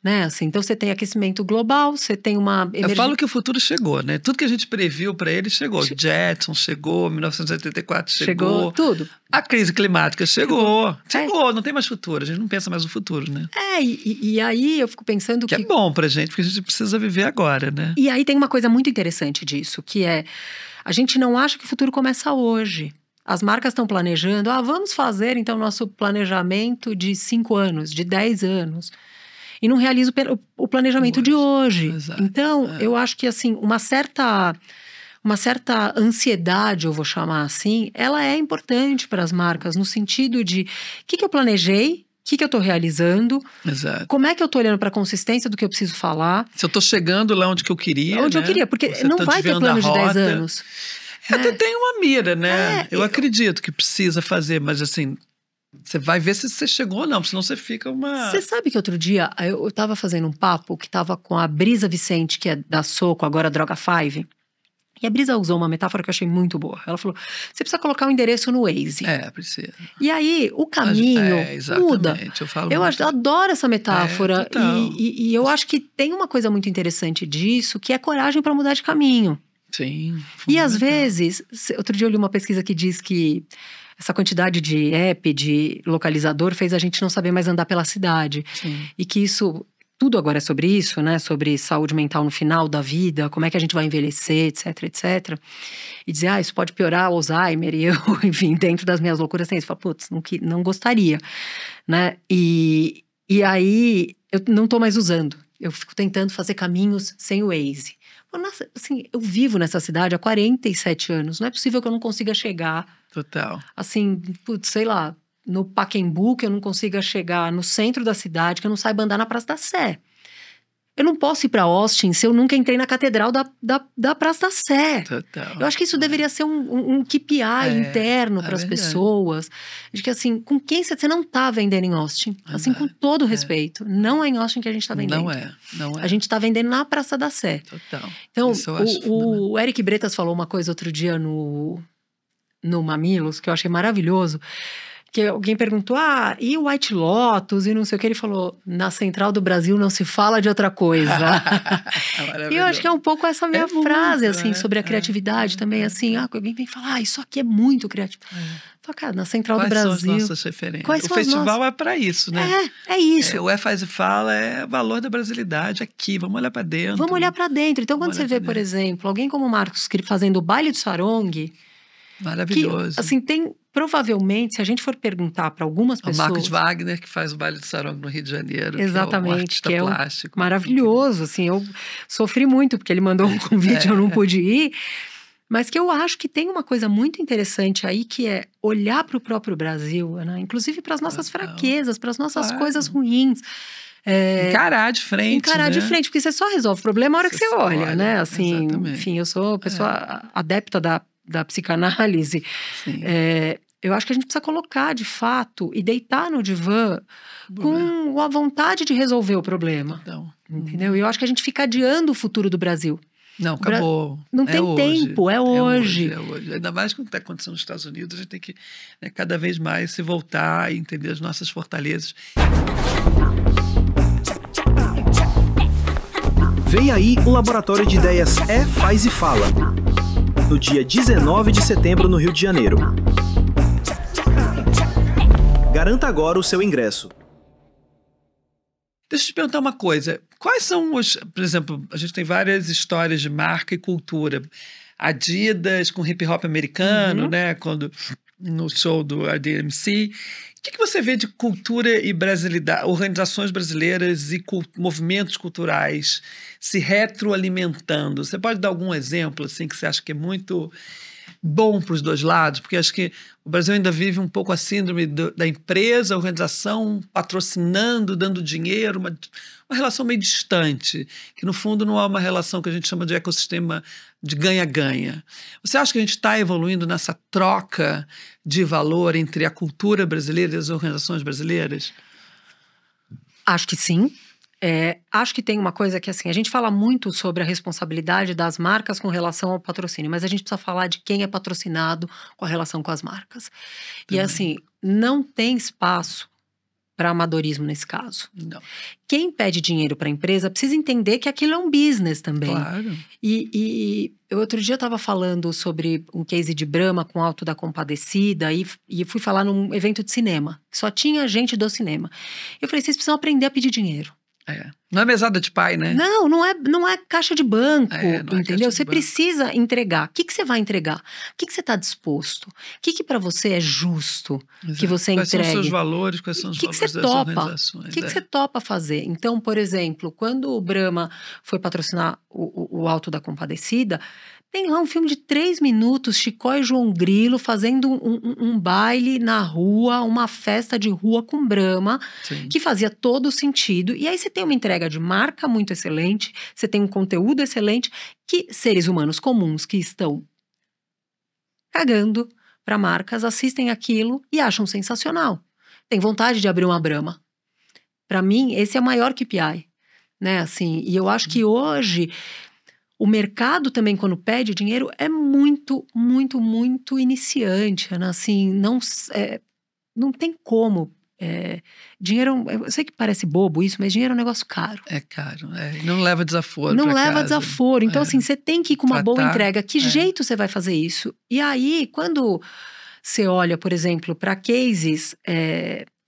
Né? Assim, então você tem aquecimento global, você tem uma... Eu falo que o futuro chegou, né? Tudo que a gente previu para ele chegou. Jetson chegou, 1984 chegou. Tudo. A crise climática chegou, não tem mais futuro. A gente não pensa mais no futuro, né? E aí eu fico pensando que... é bom pra gente, porque a gente precisa viver agora, né? E aí tem uma coisa muito interessante disso, que a gente não acha que o futuro começa hoje. As marcas estão planejando, vamos fazer então nosso planejamento de 5 anos, de 10 anos... E não realiza o planejamento de hoje. Exato. Então, eu acho que assim, uma certa ansiedade, eu vou chamar assim, ela é importante para as marcas, no sentido de o que eu planejei, o que eu estou realizando, Exato. Como é que eu estou olhando para a consistência do que eu preciso falar. Se eu estou chegando lá onde que eu queria. Onde eu queria, porque você não vai ter plano de 10 anos. Até tem uma mira, né? Eu acredito que precisa fazer, mas assim... Você vai ver se você chegou ou não, senão você fica uma... Você sabe que outro dia eu tava fazendo um papo que tava com a Brisa Vicente, que é da Soco, agora Droga 5. E a Brisa usou uma metáfora que eu achei muito boa. Ela falou, você precisa colocar o endereço no Waze. Precisa. E aí, o caminho muda. Eu adoro essa metáfora. E eu acho que tem uma coisa muito interessante disso, que é coragem para mudar de caminho. Sim. E às vezes, outro dia eu li uma pesquisa que diz que essa quantidade de app, de localizador, fez a gente não saber mais andar pela cidade. Sim. E que isso... Tudo agora é sobre isso, né? Sobre saúde mental no final da vida, como é que a gente vai envelhecer, etc, etc. E dizer, isso pode piorar o Alzheimer. E eu, enfim, dentro das minhas loucuras, assim, eu falo, putz, não gostaria, né? E aí, eu não tô mais usando. Eu fico tentando fazer caminhos sem o Waze. Nossa, assim, eu vivo nessa cidade há 47 anos. Não é possível que eu não consiga chegar. Total. Assim, putz, sei lá, no Pacaembu, que eu não consiga chegar no centro da cidade, que eu não saiba andar na Praça da Sé. Eu não posso ir para Austin se eu nunca entrei na Catedral da Praça da Sé. Total. Eu acho que isso deveria ser um KPI interno para as pessoas. De que, assim, com quem você não está vendendo em Austin? Assim, com todo respeito. Não é em Austin que a gente está vendendo. Não é. A gente está vendendo na Praça da Sé. Total. Então, o Eric Bretas falou uma coisa outro dia no Mamilos, que eu achei maravilhoso. Que alguém perguntou, e o White Lotus e não sei o que, ele falou, na Central do Brasil não se fala de outra coisa. E eu acho que é um pouco essa minha frase, assim, sobre a criatividade também, assim, alguém vem falar, isso aqui é muito criativo. Fala, cara, na Central do Brasil... Quais são as nossas referências? O festival é para isso, né? É isso. O Faz e Fala é valor da brasilidade aqui, vamos olhar para dentro. Vamos olhar para dentro. Então, quando você vê, por exemplo, alguém como o Marcos fazendo o baile do sarong... Maravilhoso. Que, assim, provavelmente, se a gente for perguntar para algumas pessoas... O Marcos Wagner, que faz o baile do sarong no Rio de Janeiro. Exatamente. Que é um artista plástico. Maravilhoso, assim, eu sofri muito, porque ele mandou um convite, eu não pude ir. Mas que eu acho que tem uma coisa muito interessante aí, que é olhar para o próprio Brasil, né? Inclusive para as nossas fraquezas, para as nossas coisas ruins. Encarar de frente. Encarar de frente, porque você só resolve o problema na hora que você olha, né? Assim, exatamente. Enfim, eu sou pessoa adepta da psicanálise. Eu acho que a gente precisa colocar, de fato, e deitar no divã com a vontade de resolver o problema. Entendeu? E eu acho que a gente fica adiando o futuro do Brasil. Não, acabou. Não tem tempo, é hoje. Ainda mais com o que está acontecendo nos Estados Unidos, a gente tem que cada vez mais se voltar e entender as nossas fortalezas. Vem aí o Laboratório de Ideias Faz e Fala, no dia 19 de setembro no Rio de Janeiro. Garanta agora o seu ingresso. Deixa eu te perguntar uma coisa. Quais são por exemplo, a gente tem várias histórias de marca e cultura. Adidas com hip hop americano, né? Quando no show do RDMC. O que você vê de cultura e brasilidade, organizações brasileiras e movimentos culturais se retroalimentando? Você pode dar algum exemplo assim que você acha que é muito bom para os dois lados? Porque acho que o Brasil ainda vive um pouco a síndrome da empresa, a organização patrocinando, dando dinheiro, uma relação meio distante, que no fundo não é uma relação que a gente chama de ecossistema de ganha-ganha. Você acha que a gente está evoluindo nessa troca de valor entre a cultura brasileira e as organizações brasileiras? Acho que sim. Acho que tem uma coisa que, assim, a gente fala muito sobre a responsabilidade das marcas com relação ao patrocínio, mas a gente precisa falar de quem é patrocinado com a relação com as marcas. E, assim, não tem espaço para amadorismo nesse caso. Não. Quem pede dinheiro para a empresa precisa entender que aquilo é um business também. Claro. E eu outro dia estava falando sobre um case de Brahma com Alto da Compadecida e fui falar num evento de cinema. Só tinha gente do cinema. Eu falei, vocês precisam aprender a pedir dinheiro. Não é mesada de pai, né? Não é caixa de banco, entendeu? Você precisa entregar. O que você vai entregar? O que você está disposto? O que para você é justo que você entregue? Quais são os seus valores? Quais são os valores das organizações? O que você topa fazer? Então, por exemplo, quando o Brahma foi patrocinar o Alto da Compadecida, tem lá um filme de 3 minutos, Chicó e João Grilo fazendo um baile na rua, uma festa de rua com Brahma, que fazia todo sentido. E aí você tem uma entrega de marca muito excelente, você tem um conteúdo excelente, que seres humanos comuns que estão cagando para marcas assistem aquilo e acham sensacional. tem vontade de abrir uma Brahma. Para mim, esse é o maior KPI, né? Assim, e eu acho que hoje o mercado também, quando pede dinheiro, é muito, muito, muito iniciante, né? Assim, não tem como. Dinheiro, eu sei que parece bobo isso, mas dinheiro é um negócio caro. É caro, não leva desaforo. Não pra leva casa. desaforo. Então, assim, você tem que ir com uma boa entrega. Que jeito você vai fazer isso? E aí, quando você olha, por exemplo, para cases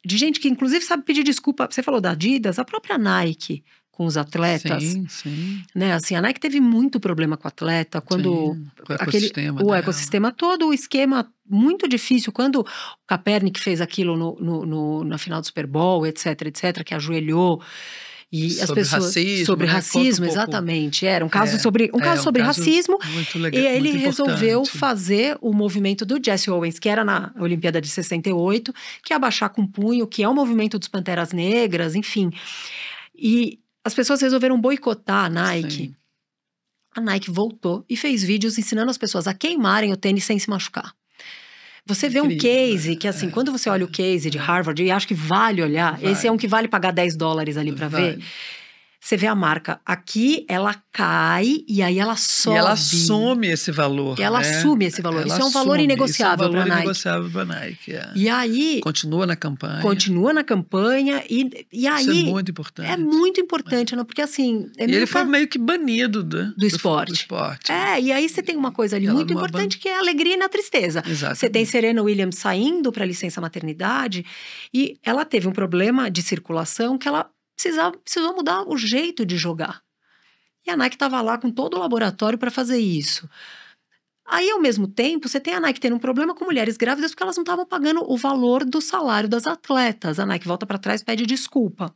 de gente que, inclusive, sabe pedir desculpa. Você falou da Adidas, a própria Nike com os atletas. Sim. Né? Assim, a Nike teve muito problema com o atleta. Quando com o ecossistema todo, o esquema muito difícil. Quando o Kaepernick fez aquilo na final do Super Bowl, etc., que ajoelhou. E sobre as pessoas racismo, sobre racismo, exatamente. Era um caso sobre racismo. Muito legal, e ele muito resolveu importante. fazer o movimento do Jesse Owens, que era na Olimpíada de 68, que é abaixar com o punho, que é o movimento dos Panteras Negras, enfim. E as pessoas resolveram boicotar a Nike. Sim. A Nike voltou e fez vídeos ensinando as pessoas a queimarem o tênis sem se machucar. Você vê um case que, assim, quando você olha o case de Harvard, e acho que vale olhar, esse é um que vale pagar $10 ali pra ver. Você vê a marca aqui, ela cai e aí ela sobe. E ela assume esse valor. E ela assume esse valor. Isso é um valor inegociável para a Nike. Inegociável para a Nike. E aí continua na campanha. E aí isso é muito importante. É muito importante, não? Porque assim. E ele foi meio que banido do esporte. E aí você tem uma coisa ali muito importante que é a alegria na tristeza. Exatamente. Você tem Serena Williams saindo para licença maternidade e ela teve um problema de circulação que ela precisou mudar o jeito de jogar. E a Nike estava lá com todo o laboratório para fazer isso. Aí, ao mesmo tempo, você tem a Nike tendo um problema com mulheres grávidas porque elas não estavam pagando o valor do salário das atletas. A Nike volta para trás e pede desculpa.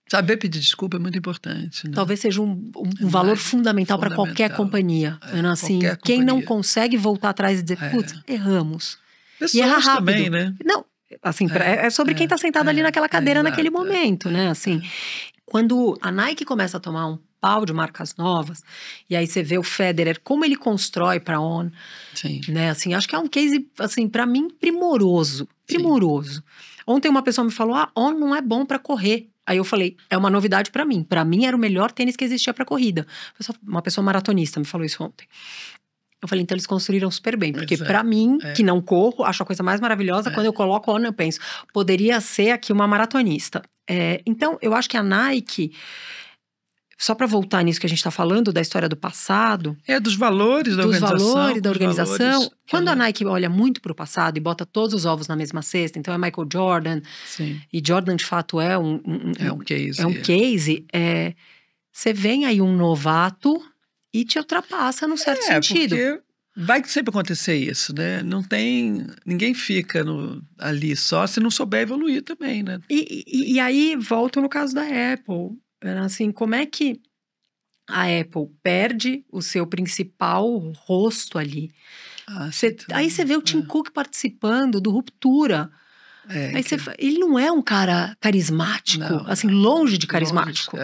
Saber pedir desculpa é muito importante. Né? Talvez seja um valor fundamental para qualquer companhia. Assim, qualquer quem companhia. não consegue voltar atrás e dizer, putz, erramos. Pessoas e erra rápido. Também, né? Não, assim, é sobre quem está sentado ali naquela cadeira naquele momento, né? Assim, quando a Nike começa a tomar um pau de marcas novas, e aí você vê o Federer, como ele constrói para On, né? Assim, acho que é um case, assim, para mim, primoroso. Primoroso. Sim. Ontem uma pessoa me falou, On não é bom para correr. Aí eu falei, é uma novidade para mim. Para mim era o melhor tênis que existia para corrida. Uma pessoa maratonista me falou isso ontem. Eu falei, então eles construíram super bem. Porque pra mim, que não corro, acho a coisa mais maravilhosa. Quando eu coloco On, eu penso, poderia ser aqui uma maratonista. Então, eu acho que a Nike, só pra voltar nisso que a gente tá falando, da história do passado. Dos valores da organização. Dos valores da organização. Quando a Nike olha muito pro passado e bota todos os ovos na mesma cesta, então é Michael Jordan. Sim. E Jordan, de fato, é um case. É um case. Você vem aí um novato e te ultrapassa num certo sentido. Porque vai sempre acontecer isso, né? Não tem... Ninguém fica ali só se não souber evoluir também, né? E aí, volto no caso da Apple. Assim, como é que a Apple perde o seu principal rosto ali? Aí você vê o Tim Cook participando do Ruptura. Ele não é um cara carismático, assim, longe de carismático.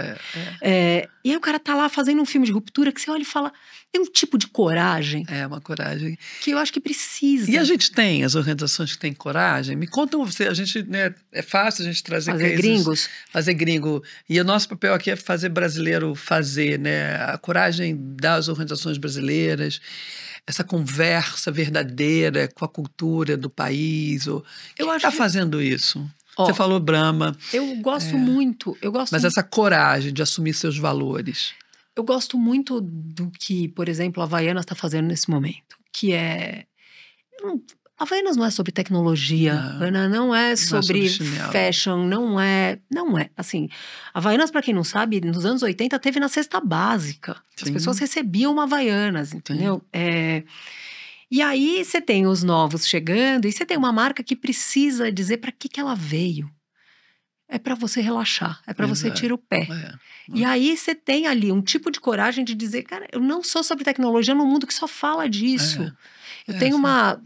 E aí o cara tá lá fazendo um filme de ruptura que você olha e fala, tem um tipo de coragem. Uma coragem. Que eu acho que precisa. E a gente tem as organizações que têm coragem. Me contam você, a gente, né, é fácil a gente trazer fazer gringos. Fazer gringo. E o nosso papel aqui é fazer brasileiro fazer, né? A coragem das organizações brasileiras. Essa conversa verdadeira com a cultura do país. Quem está fazendo isso? Você falou Brahma. Eu gosto muito. Mas essa coragem de assumir seus valores. Eu gosto muito do que, por exemplo, a Havaianas está fazendo nesse momento. Que é... A Havaianas não é sobre tecnologia, não é sobre fashion, não é. Assim, a Havaianas, para quem não sabe, nos anos 80 teve na cesta básica. Sim. As pessoas recebiam uma Havaianas, entendeu? E aí você tem os novos chegando e você tem uma marca que precisa dizer para que ela veio. É para você relaxar, é para você tirar o pé. E aí você tem ali um tipo de coragem de dizer, cara, eu não sou sobre tecnologia num mundo que só fala disso. Eu tenho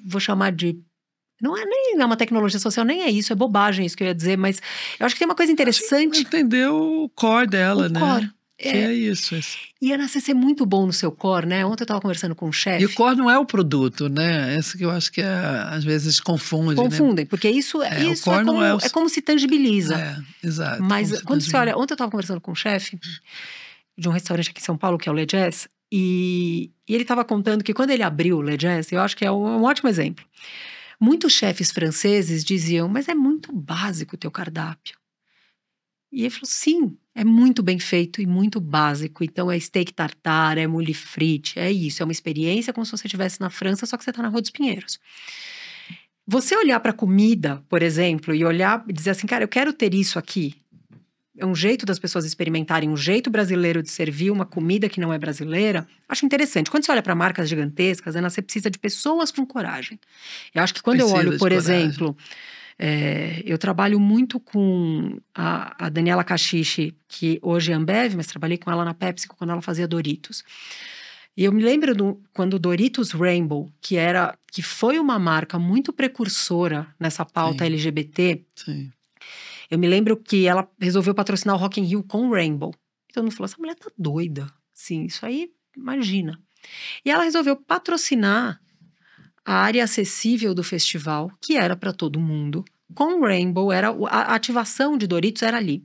vou chamar de... Não é nem uma tecnologia social, nem é isso, é bobagem isso que eu ia dizer, mas eu acho que tem uma coisa interessante. Entender o core dela, né? Que é isso. E é nascer ser muito bom no seu core, né? Ontem eu estava conversando com um chefe. E o core não é o produto, né? Esse que eu acho que às vezes confundem, né? Porque isso é como se tangibiliza. Exato. Mas quando você olha... Ontem eu estava conversando com um chefe de um restaurante aqui em São Paulo, que é o Le Jazz, e ele estava contando que quando ele abriu o Le Jazz, eu acho que é um ótimo exemplo. Muitos chefes franceses diziam, mas é muito básico o teu cardápio. E ele falou, sim, é muito bem feito e muito básico. Então é steak tartare, é moules frites, é isso. É uma experiência como se você estivesse na França, só que você está na Rua dos Pinheiros. Você olhar para a comida, por exemplo, e olhar e dizer assim, cara, eu quero ter isso aqui. É um jeito das pessoas experimentarem um jeito brasileiro de servir uma comida que não é brasileira. Acho interessante. Quando você olha para marcas gigantescas, Ana, você precisa de pessoas com coragem. Eu acho que quando eu olho, por exemplo... eu trabalho muito com a Daniela Cachiche, que hoje é Ambev, mas trabalhei com ela na PepsiCo quando ela fazia Doritos. E eu me lembro quando o Doritos Rainbow, que foi uma marca muito precursora nessa pauta LGBT, eu me lembro que ela resolveu patrocinar o Rock in Rio com o Rainbow. Então, eu falou, essa mulher tá doida. Sim, isso aí, imagina. E ela resolveu patrocinar a área acessível do festival, que era para todo mundo, com o Rainbow, a ativação de Doritos era ali.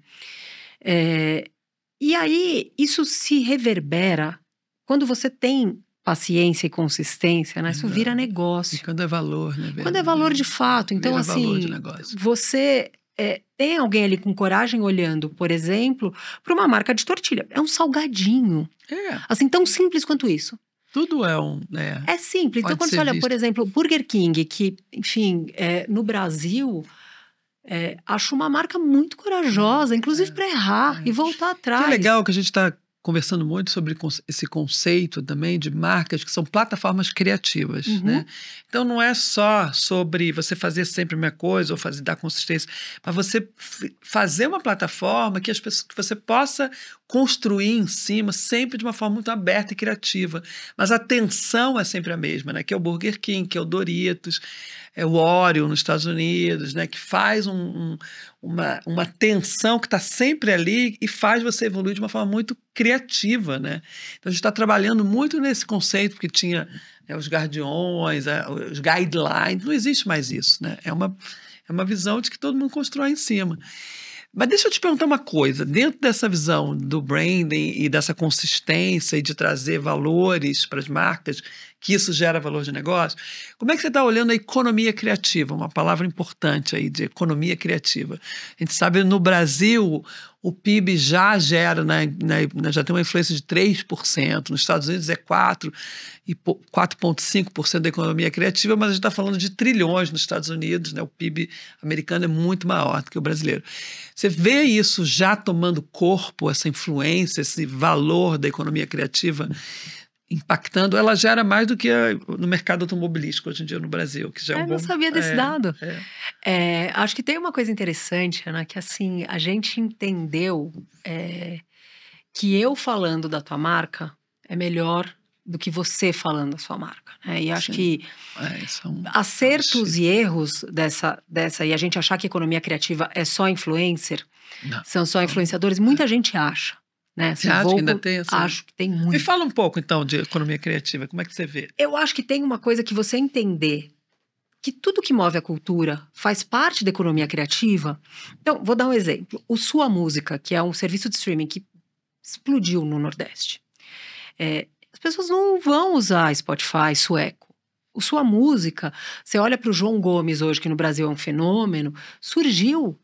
E aí, isso se reverbera quando você tem paciência e consistência, né? Isso vira negócio. E quando é valor, né? Quando é valor de fato. Então, assim, você tem alguém ali com coragem olhando, por exemplo, para uma marca de tortilha. É um salgadinho. Assim, tão simples quanto isso. Tudo é É simples. Então, quando você olha, por exemplo, Burger King, que, enfim, no Brasil, acho uma marca muito corajosa, inclusive para errar e voltar atrás. Que legal que a gente está conversando muito sobre esse conceito também de marcas que são plataformas criativas, né? Então, não é só sobre você fazer sempre a mesma coisa ou dar consistência, mas você fazer uma plataforma que você possa construir em cima sempre de uma forma muito aberta e criativa. Mas a atenção é sempre a mesma, né? Que é o Burger King, que é o Doritos, é o Oreo nos Estados Unidos, né? Que faz uma tensão que está sempre ali e faz você evoluir de uma forma muito criativa, né? Então, a gente está trabalhando muito nesse conceito, porque tinha os guardiões, os guidelines, não existe mais isso, né? É uma visão de que todo mundo constrói em cima. Mas deixa eu te perguntar uma coisa, dentro dessa visão do branding e dessa consistência e de trazer valores para as marcas, que isso gera valor de negócio, como é que você está olhando a economia criativa, uma palavra importante aí de economia criativa? A gente sabe, no Brasil, o PIB já gera, já tem uma influência de 3%, nos Estados Unidos é 4,5% da economia criativa, mas a gente está falando de trilhões nos Estados Unidos, né? O PIB americano é muito maior do que o brasileiro. Você vê isso já tomando corpo, essa influência, esse valor da economia criativa impactando? Ela gera mais do que no mercado automobilístico hoje em dia no Brasil, que já é um bom... Eu não sabia desse dado. Acho que tem uma coisa interessante, Ana, que assim, a gente entendeu que eu falando da tua marca é melhor do que você falando da sua marca, né? E acho que acertos e erros dessa, e a gente achar que economia criativa é só influencer, são só influenciadores, muita gente acha. Né? Você acha que ainda tem essa? Acho que tem muito. Me fala um pouco, então, de economia criativa. Como é que você vê? Eu acho que tem uma coisa que você entender que tudo que move a cultura faz parte da economia criativa. Então, vou dar um exemplo. O Sua Música, que é um serviço de streaming que explodiu no Nordeste. As pessoas não vão usar Spotify, sueco. O Sua Música, você olha para o João Gomes hoje, que no Brasil é um fenômeno, surgiu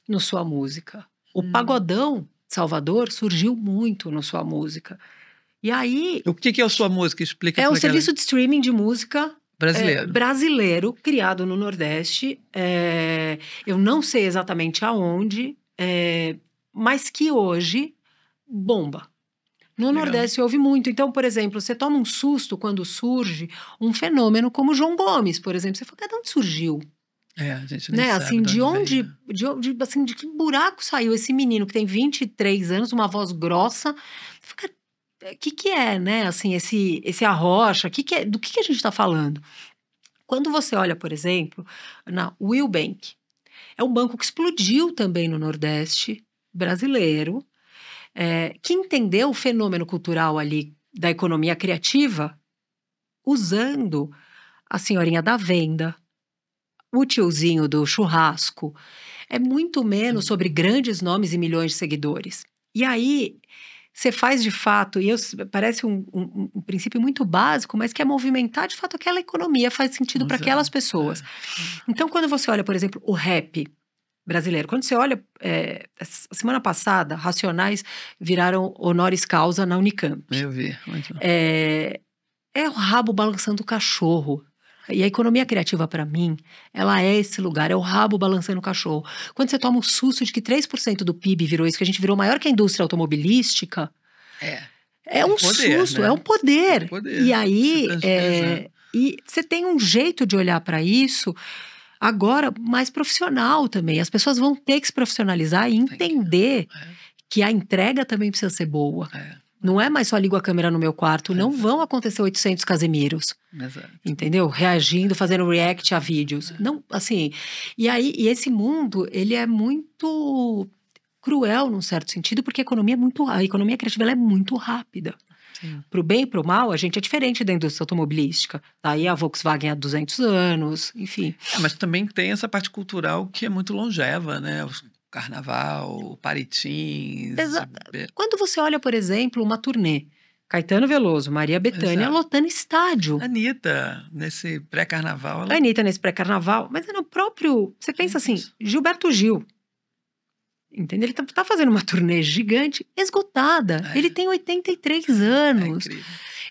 no Sua Música. O Pagodão Salvador surgiu muito na Sua Música. E aí... O que é a Sua Música? Explica. É um serviço de streaming de música brasileiro, criado no Nordeste. Eu não sei exatamente aonde, mas que hoje bomba. No Nordeste houve muito. Então, por exemplo, você toma um susto quando surge um fenômeno como o João Gomes, por exemplo. Você fala, de onde surgiu? A gente nem sabe assim, assim, de que buraco saiu esse menino que tem 23 anos, uma voz grossa? Fica, o que é, né? Assim, esse arrocha, do que a gente está falando? Quando você olha, por exemplo, na Will Bank, é um banco que explodiu também no Nordeste brasileiro. que entendeu o fenômeno cultural ali da economia criativa usando a senhorinha da venda, o tiozinho do churrasco. É muito menos sobre grandes nomes e milhões de seguidores. E aí, você faz de fato, e parece um princípio muito básico, mas que é movimentar de fato aquela economia, faz sentido para aquelas pessoas. Então, quando você olha, por exemplo, o rap brasileiro, quando você olha, semana passada, Racionais viraram honoris causa na Unicamp. Eu vi. Muito. É o rabo balançando o cachorro. E a economia criativa, para mim, ela é esse lugar, é o rabo balançando o cachorro. Quando você toma o susto de que 3% do PIB virou isso, que a gente virou maior que a indústria automobilística, é um poder, susto, né? É um poder. É um poder. E aí, e você tem um jeito de olhar para isso agora mais profissional também. As pessoas vão ter que se profissionalizar e entender que a entrega também precisa ser boa. Não é mais só ligo a câmera no meu quarto, não vão acontecer 800 Casemiros. Exato. Entendeu? Reagindo, fazendo react a vídeos. Não, assim, e esse mundo, ele é muito cruel num certo sentido, porque a economia criativa ela é muito rápida. Pro bem e pro mal, a gente é diferente da indústria automobilística. Daí a Volkswagen há 200 anos, enfim. Mas também tem essa parte cultural que é muito longeva, né? Carnaval, Paritins. Quando você olha, por exemplo, uma turnê, Caetano Veloso, Maria Bethânia lotando estádio. Anitta, nesse pré-carnaval. Anitta nesse pré-carnaval, mas é no próprio... Você pensa assim, Gilberto Gil. Entendeu? Ele tá fazendo uma turnê gigante, esgotada. Ele tem 83 anos.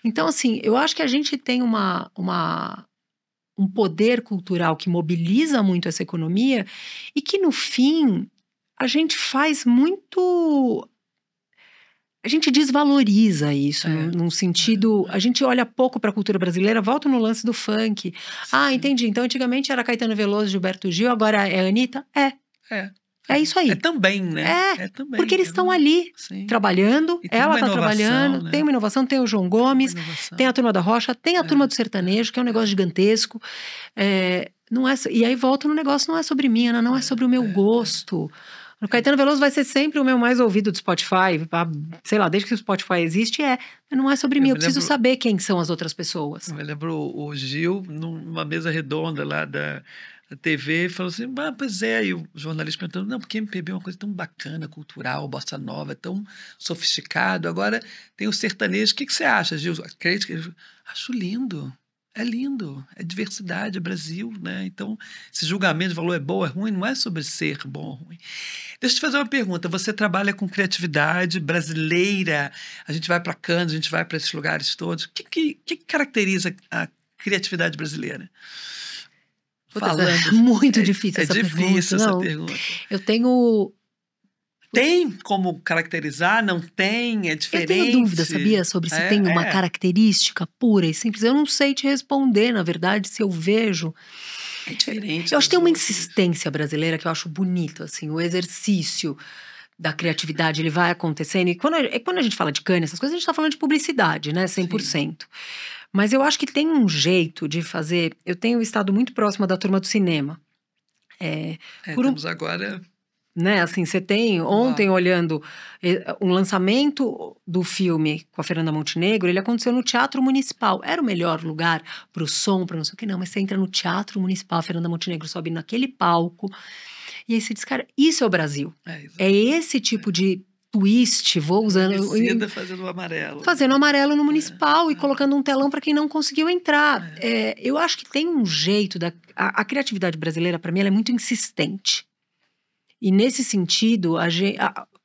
Então, assim, eu acho que a gente tem um poder cultural que mobiliza muito essa economia e que, no fim, a gente faz muito... A gente desvaloriza isso, num sentido... A gente olha pouco para a cultura brasileira, volta no lance do funk. Entendi. Então, antigamente era Caetano Veloso, Gilberto Gil, agora é Anitta? É isso aí. É também, né? É também. Porque eles estão ali, trabalhando, ela está trabalhando, né? Tem uma inovação, tem o João Gomes, tem a Turma da Rocha, tem a Turma do Sertanejo, que é um negócio gigantesco. Não é, e aí volta no negócio, não é sobre mim, Ana, não é sobre o meu gosto. O Caetano Veloso vai ser sempre o meu mais ouvido do Spotify, sei lá, desde que o Spotify existe, não é sobre mim, eu preciso saber quem são as outras pessoas. Eu lembro o Gil, numa mesa redonda lá da TV, falou assim, pois é, e o jornalista perguntando, não, porque MPB é uma coisa tão bacana, cultural, bossa nova, tão sofisticado, agora tem o sertanejo, o que você acha, Gil? A crítica, acho lindo. É lindo, é diversidade, é Brasil, né? Então, esse julgamento de valor é bom, é ruim, não é sobre ser bom ou ruim. Deixa eu te fazer uma pergunta. Você trabalha com criatividade brasileira, a gente vai para Cannes, a gente vai para esses lugares todos. O que caracteriza a criatividade brasileira? É muito difícil essa pergunta. É difícil essa pergunta. Eu tenho... Tem como caracterizar? Não tem? É diferente? Eu tenho dúvida, sabia? Sobre se tem uma característica pura e simples. Eu não sei te responder, na verdade, se eu vejo. É diferente. Eu acho que tem uma insistência brasileira que eu acho bonito, assim, o exercício da criatividade, ele vai acontecendo. E quando a gente fala de Cannes, essas coisas, a gente tá falando de publicidade, né? 100%. Sim. Mas eu acho que tem um jeito de fazer... Eu tenho estado muito próxima da turma do cinema. Estamos agora... Né, assim, você tem ontem olhando um lançamento do filme com a Fernanda Montenegro, ele aconteceu no Teatro Municipal. Era o melhor lugar pro som, para não sei o que, não, mas você entra no Teatro Municipal, a Fernanda Montenegro sobe naquele palco, e aí você diz, cara, isso é o Brasil. É esse tipo de twist, vou usando... fazendo o amarelo. Fazendo o amarelo no Municipal e colocando um telão para quem não conseguiu entrar. Eu acho que tem um jeito, a criatividade brasileira, para mim, ela é muito insistente. E nesse sentido,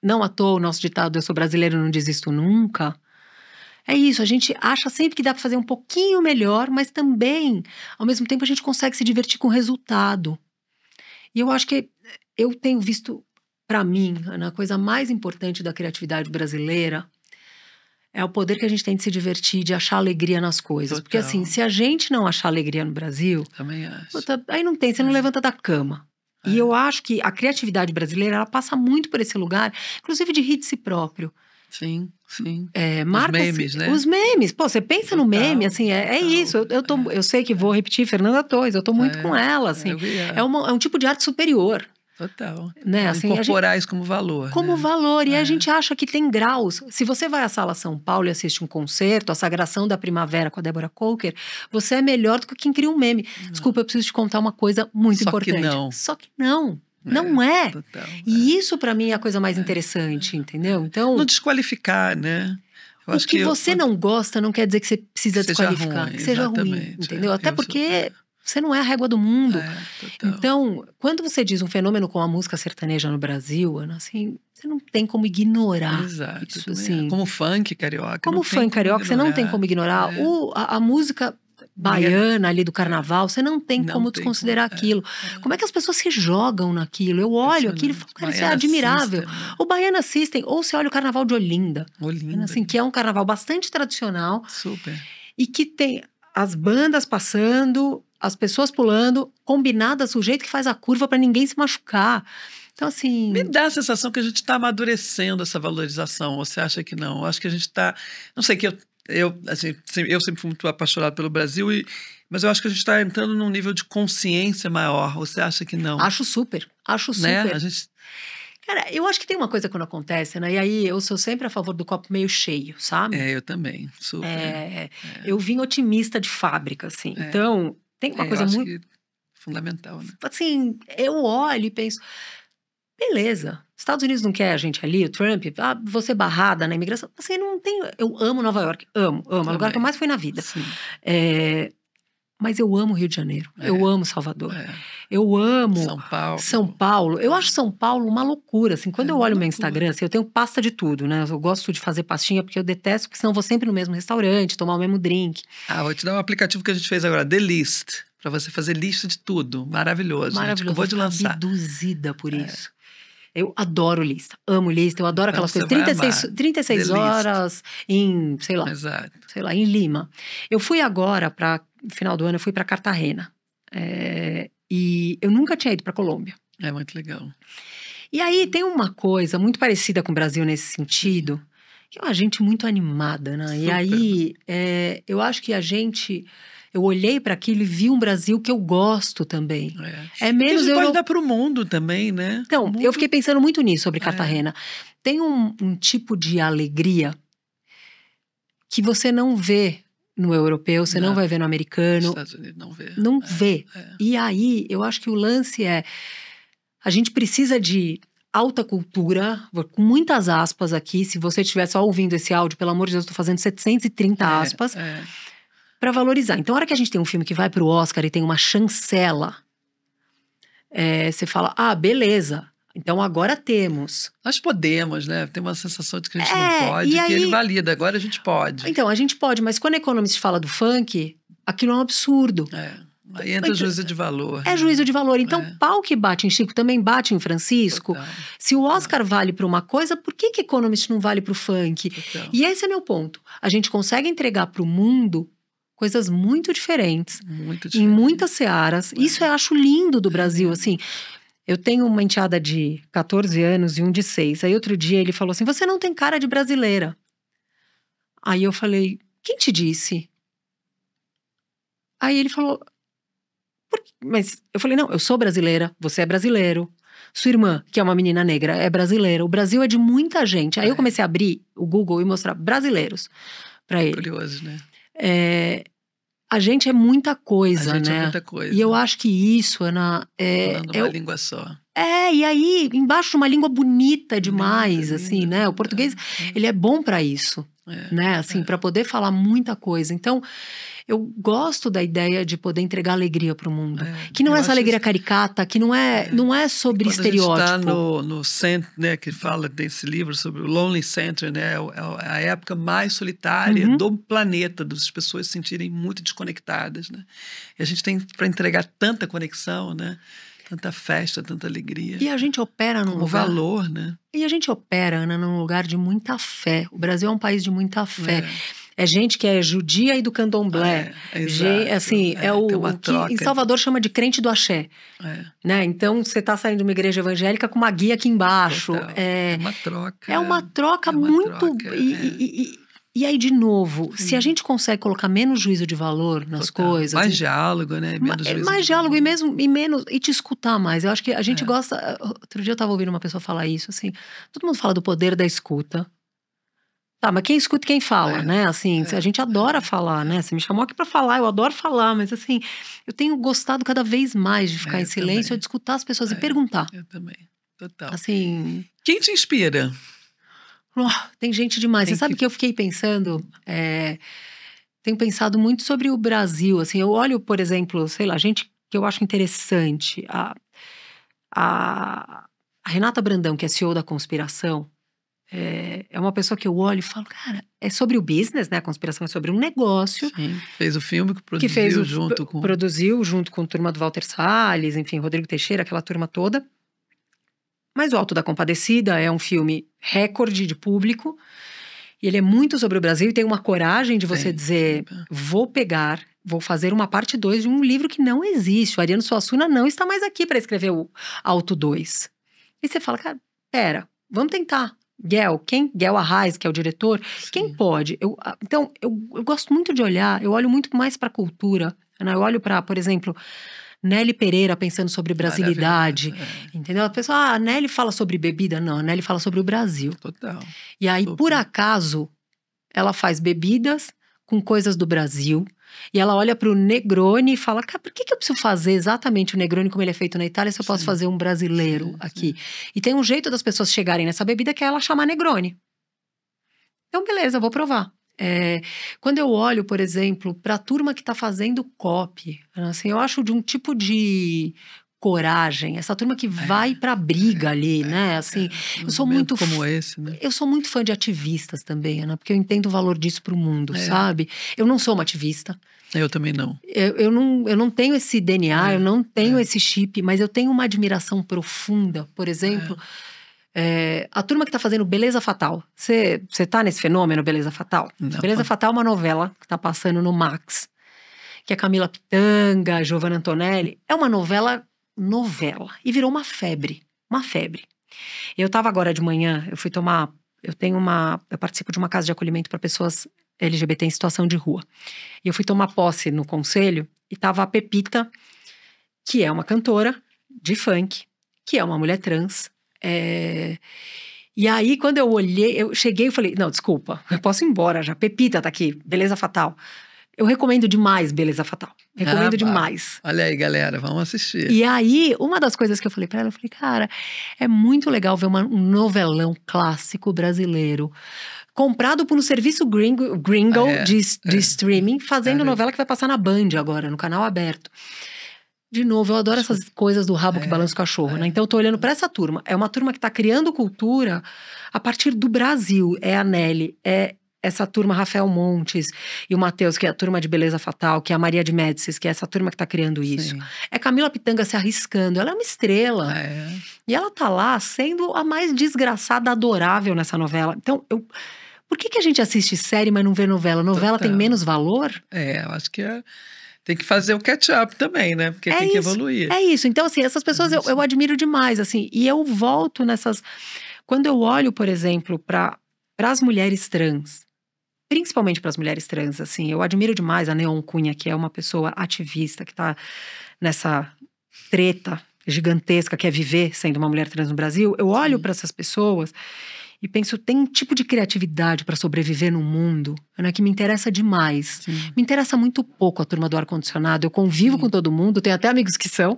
não à toa o nosso ditado, eu sou brasileiro, não desisto nunca. É isso, a gente acha sempre que dá para fazer um pouquinho melhor, mas também, ao mesmo tempo, a gente consegue se divertir com o resultado. E eu acho que eu tenho visto, para mim, Ana, a coisa mais importante da criatividade brasileira é o poder que a gente tem de se divertir, de achar alegria nas coisas. Total. Porque assim, se a gente não achar alegria no Brasil, também acho. Aí não tem, você não levanta da cama. E eu acho que a criatividade brasileira, ela passa muito por esse lugar, inclusive de rir de si próprio. Sim. Os memes, né? Os memes. Pô, você pensa no meme, assim, isso. Eu sei que vou repetir Fernanda Torres, eu tô muito com ela, assim. É um tipo de arte superior. Total. Né? Assim, incorporar isso como valor. Como né? valor. E a gente acha que tem graus. Se você vai à Sala São Paulo e assiste um concerto, a Sagração da Primavera com a Débora Coker, você é melhor do que quem cria um meme. Desculpa, eu preciso te contar uma coisa muito importante. Só que não. Não é. Total, E isso, para mim, é a coisa mais interessante, entendeu? Então, não desqualificar, né? Eu acho que você não gosta não quer dizer que você precisa desqualificar. Ruim, que seja ruim, entendeu? Até porque você não é a régua do mundo. Então, quando você diz um fenômeno como a música sertaneja no Brasil, Ana, assim, você não tem como ignorar. Exato. Isso, assim. Como funk carioca. Como funk carioca, você não tem como ignorar. A música baiana ali do carnaval, você não tem como desconsiderar aquilo. Como é que as pessoas se jogam naquilo? Eu olho aquilo e falo, cara, isso é admirável. O Baiana System, ou você olha o carnaval de Olinda. Assim, que é um carnaval bastante tradicional. Super. E que tem as bandas passando, as pessoas pulando, combinadas do jeito que faz a curva para ninguém se machucar. Então, assim... Me dá a sensação que a gente está amadurecendo essa valorização. Ou você acha que não? Eu acho que a gente está... Não sei, que eu sempre fui muito apaixonado pelo Brasil, mas eu acho que a gente está entrando num nível de consciência maior. Você acha que não? Acho super. Né? A gente... Cara, eu acho que tem uma coisa quando acontece, né? E aí eu sou sempre a favor do copo meio cheio, sabe? Eu também, super. Eu vim otimista de fábrica, assim. Então, tem uma coisa muito... fundamental, né? Assim, eu olho e penso... Beleza, Estados Unidos não quer a gente ali, o Trump, você barrada na imigração. Assim, não tem... Eu amo Nova York, amo. É o lugar que eu mais fui na vida. Mas eu amo Rio de Janeiro, eu amo Salvador, eu amo São Paulo. Eu acho São Paulo uma loucura, assim, quando eu olho o meu Instagram, assim, eu tenho pasta de tudo, né? Eu gosto de fazer pastinha porque eu detesto, porque senão eu vou sempre no mesmo restaurante, tomar o mesmo drink. Vou te dar um aplicativo que a gente fez agora, The List, para você fazer lista de tudo, maravilhoso. Maravilhoso, vou de lançar. Abduzida por isso. Eu adoro lista, amo lista, eu adoro aquelas coisas. 36 horas em, sei lá, em Lima. Eu fui agora, no final do ano, eu fui para Cartagena. E eu nunca tinha ido para Colômbia. É muito legal. E aí tem uma coisa muito parecida com o Brasil nesse sentido, que é uma gente muito animada, né? Super. E aí, eu acho que eu olhei para aquilo e vi um Brasil que eu gosto também. Menos que a gente pode dar para o mundo também, né? Então, eu fiquei pensando muito nisso sobre Cartagena. Tem um tipo de alegria que você não vê no europeu, você não vai ver no americano. Nos Estados Unidos não vê. Não vê. E aí, eu acho que o lance a gente precisa de alta cultura, com muitas aspas aqui. Se você estiver só ouvindo esse áudio, pelo amor de Deus, eu estou fazendo 730 aspas. Para valorizar. Então, a hora que a gente tem um filme que vai pro Oscar e tem uma chancela, você fala, beleza, então agora temos. Nós podemos, né? Tem uma sensação de que a gente não pode, que ele valida, agora a gente pode. Então, a gente pode, mas quando a Economist fala do funk, aquilo é um absurdo. Aí entra o juízo de valor. Juízo de valor. Então, pau que bate em Chico também bate em Francisco. Total. Se o Oscar vale para uma coisa, por que Economist não vale para o funk? Total. E esse é meu ponto. A gente consegue entregar para o mundo coisas muito diferentes, em muitas searas. Isso eu acho lindo do Brasil, assim. Eu tenho uma enteada de 14 anos e um de 6. Aí outro dia ele falou assim, você não tem cara de brasileira. Aí eu falei, quem te disse? Aí ele falou, mas eu falei, não, eu sou brasileira, você é brasileiro. Sua irmã, que é uma menina negra, é brasileira. O Brasil é de muita gente. Aí eu comecei a abrir o Google e mostrar brasileiros para ele. Curioso, né? A gente é muita coisa, né? A gente é muita coisa. E eu acho que isso, Ana... Falando uma língua só. E aí, embaixo de uma língua bonita demais, assim, né? O português, ele é bom para isso, né? Assim, para poder falar muita coisa. Então, eu gosto da ideia de poder entregar alegria para o mundo. Que não é essa alegria caricata, que não é sobre estereótipo. A gente está no centro, né, que fala desse livro sobre o Lonely Center, né? É a época mais solitária do planeta, das pessoas se sentirem muito desconectadas, né? E a gente tem para entregar tanta conexão, né? Tanta festa, tanta alegria. E a gente opera num lugar... valor, né? E a gente opera, Ana, num lugar de muita fé. O Brasil é um país de muita fé. É gente que é judia e do candomblé. Assim, o que em Salvador chama de crente do axé. Né? Então, você está saindo de uma igreja evangélica com uma guia aqui embaixo. É uma troca. É uma troca muito... E aí, de novo, se a gente consegue colocar menos juízo de valor nas coisas... Mais diálogo, né? Menos juízo mais de diálogo valor. e te escutar mais. Eu acho que a gente gosta... Outro dia eu tava ouvindo uma pessoa falar isso, assim... Todo mundo fala do poder da escuta. Tá, mas quem escuta e quem fala, né? Assim, a gente adora falar, né? Você me chamou aqui pra falar, eu adoro falar. Mas assim, eu tenho gostado cada vez mais de ficar em silêncio, de escutar as pessoas e perguntar. Eu também, total. Assim... Quem te inspira? Tem gente demais. Você sabe que eu fiquei pensando... Tenho pensado muito sobre o Brasil. Assim, eu olho, por exemplo, sei lá, gente que eu acho interessante. A Renata Brandão, que é CEO da Conspiração, é uma pessoa que eu olho e falo, cara, é sobre o business, né? A Conspiração é sobre um negócio. Sim, fez o filme que produziu junto com... Produziu junto com a turma do Walter Salles, enfim, Rodrigo Teixeira, aquela turma toda. Mas o Alto da Compadecida é um filme recorde de público. E ele é muito sobre o Brasil e tem uma coragem de você dizer, vou fazer uma parte 2 de um livro que não existe. O Ariano Suassuna não está mais aqui para escrever o Alto 2. E você fala, cara, pera, vamos tentar. Guel Arraes, que é o diretor, quem pode? Então, eu gosto muito de olhar, eu olho muito mais para a cultura. Né? Eu olho para, por exemplo... Nelly Pereira pensando sobre brasilidade, entendeu? A pessoa, a Nelly fala sobre bebida. Não, a Nelly fala sobre o Brasil. Total. E aí, por acaso, ela faz bebidas com coisas do Brasil. E ela olha pro Negroni e fala, cara, por que eu preciso fazer exatamente o Negroni como ele é feito na Itália se eu posso fazer um brasileiro aqui? E tem um jeito das pessoas chegarem nessa bebida que é ela chamar Negroni. Então, beleza, eu vou provar. Quando eu olho, por exemplo, para a turma que está fazendo copy, assim, eu acho de um tipo de coragem, essa turma que vai para a briga ali, né? Assim, eu sou muito como esse, né? Eu sou muito fã de ativistas também, Ana, porque eu entendo o valor disso para o mundo, sabe? Eu não sou uma ativista. Eu também não. Eu não tenho esse DNA, eu não tenho esse chip, mas eu tenho uma admiração profunda, por exemplo. A turma que tá fazendo Beleza Fatal. Você tá nesse fenômeno Beleza Fatal? Não. Beleza Fatal é uma novela que tá passando no Max. Que é Camila Pitanga, Giovanna Antonelli. É uma novela. E virou uma febre. Uma febre. Eu tava agora de manhã, eu fui tomar... Eu participo de uma casa de acolhimento para pessoas LGBT em situação de rua. E eu fui tomar posse no conselho e tava a Pepita, que é uma cantora de funk, que é uma mulher trans. E aí, quando eu olhei, eu cheguei e falei, não, desculpa, eu posso ir embora já, Pepita tá aqui, Beleza Fatal. Eu recomendo demais Beleza Fatal, recomendo demais. Olha aí, galera, vamos assistir. E aí, uma das coisas que eu falei pra ela, eu falei, cara, é muito legal ver um novelão clássico brasileiro, comprado por um serviço gringo de streaming, fazendo novela que vai passar na Band agora, no canal aberto. De novo, eu adoro essas coisas do rabo que balança o cachorro, né? Então eu tô olhando pra essa turma. É uma turma que tá criando cultura a partir do Brasil. É a Nelly, é essa turma Rafael Montes e o Matheus, que é a turma de Beleza Fatal, que é a Maria de Médicis, que é essa turma que tá criando isso. Sim. É Camila Pitanga se arriscando. Ela é uma estrela. E ela tá lá sendo a mais desgraçada, adorável nessa novela. Então, por que a gente assiste série, mas não vê novela? Novela tem menos valor? Eu acho que tem que fazer o catch-up também, né? Porque tem que evoluir. É isso. Então, assim, essas pessoas eu admiro demais, assim. E eu volto nessas... Quando eu olho, por exemplo, para as mulheres trans, principalmente para as mulheres trans, assim, eu admiro demais a Neon Cunha, que é uma pessoa ativista, que tá nessa treta gigantesca que é viver sendo uma mulher trans no Brasil. Eu olho para essas pessoas e penso, tem um tipo de criatividade para sobreviver no mundo, né, que me interessa demais. Sim. Me interessa muito pouco a turma do ar-condicionado. Eu convivo com todo mundo, tenho até amigos que são,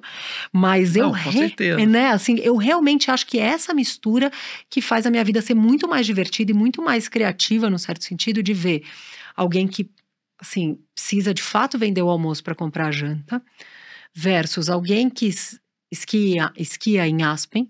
mas com certeza. Né, assim, eu realmente acho que é essa mistura que faz a minha vida ser muito mais divertida e muito mais criativa, no certo sentido, de ver alguém que, assim, precisa de fato vender o almoço para comprar a janta, versus alguém que esquia em Aspen.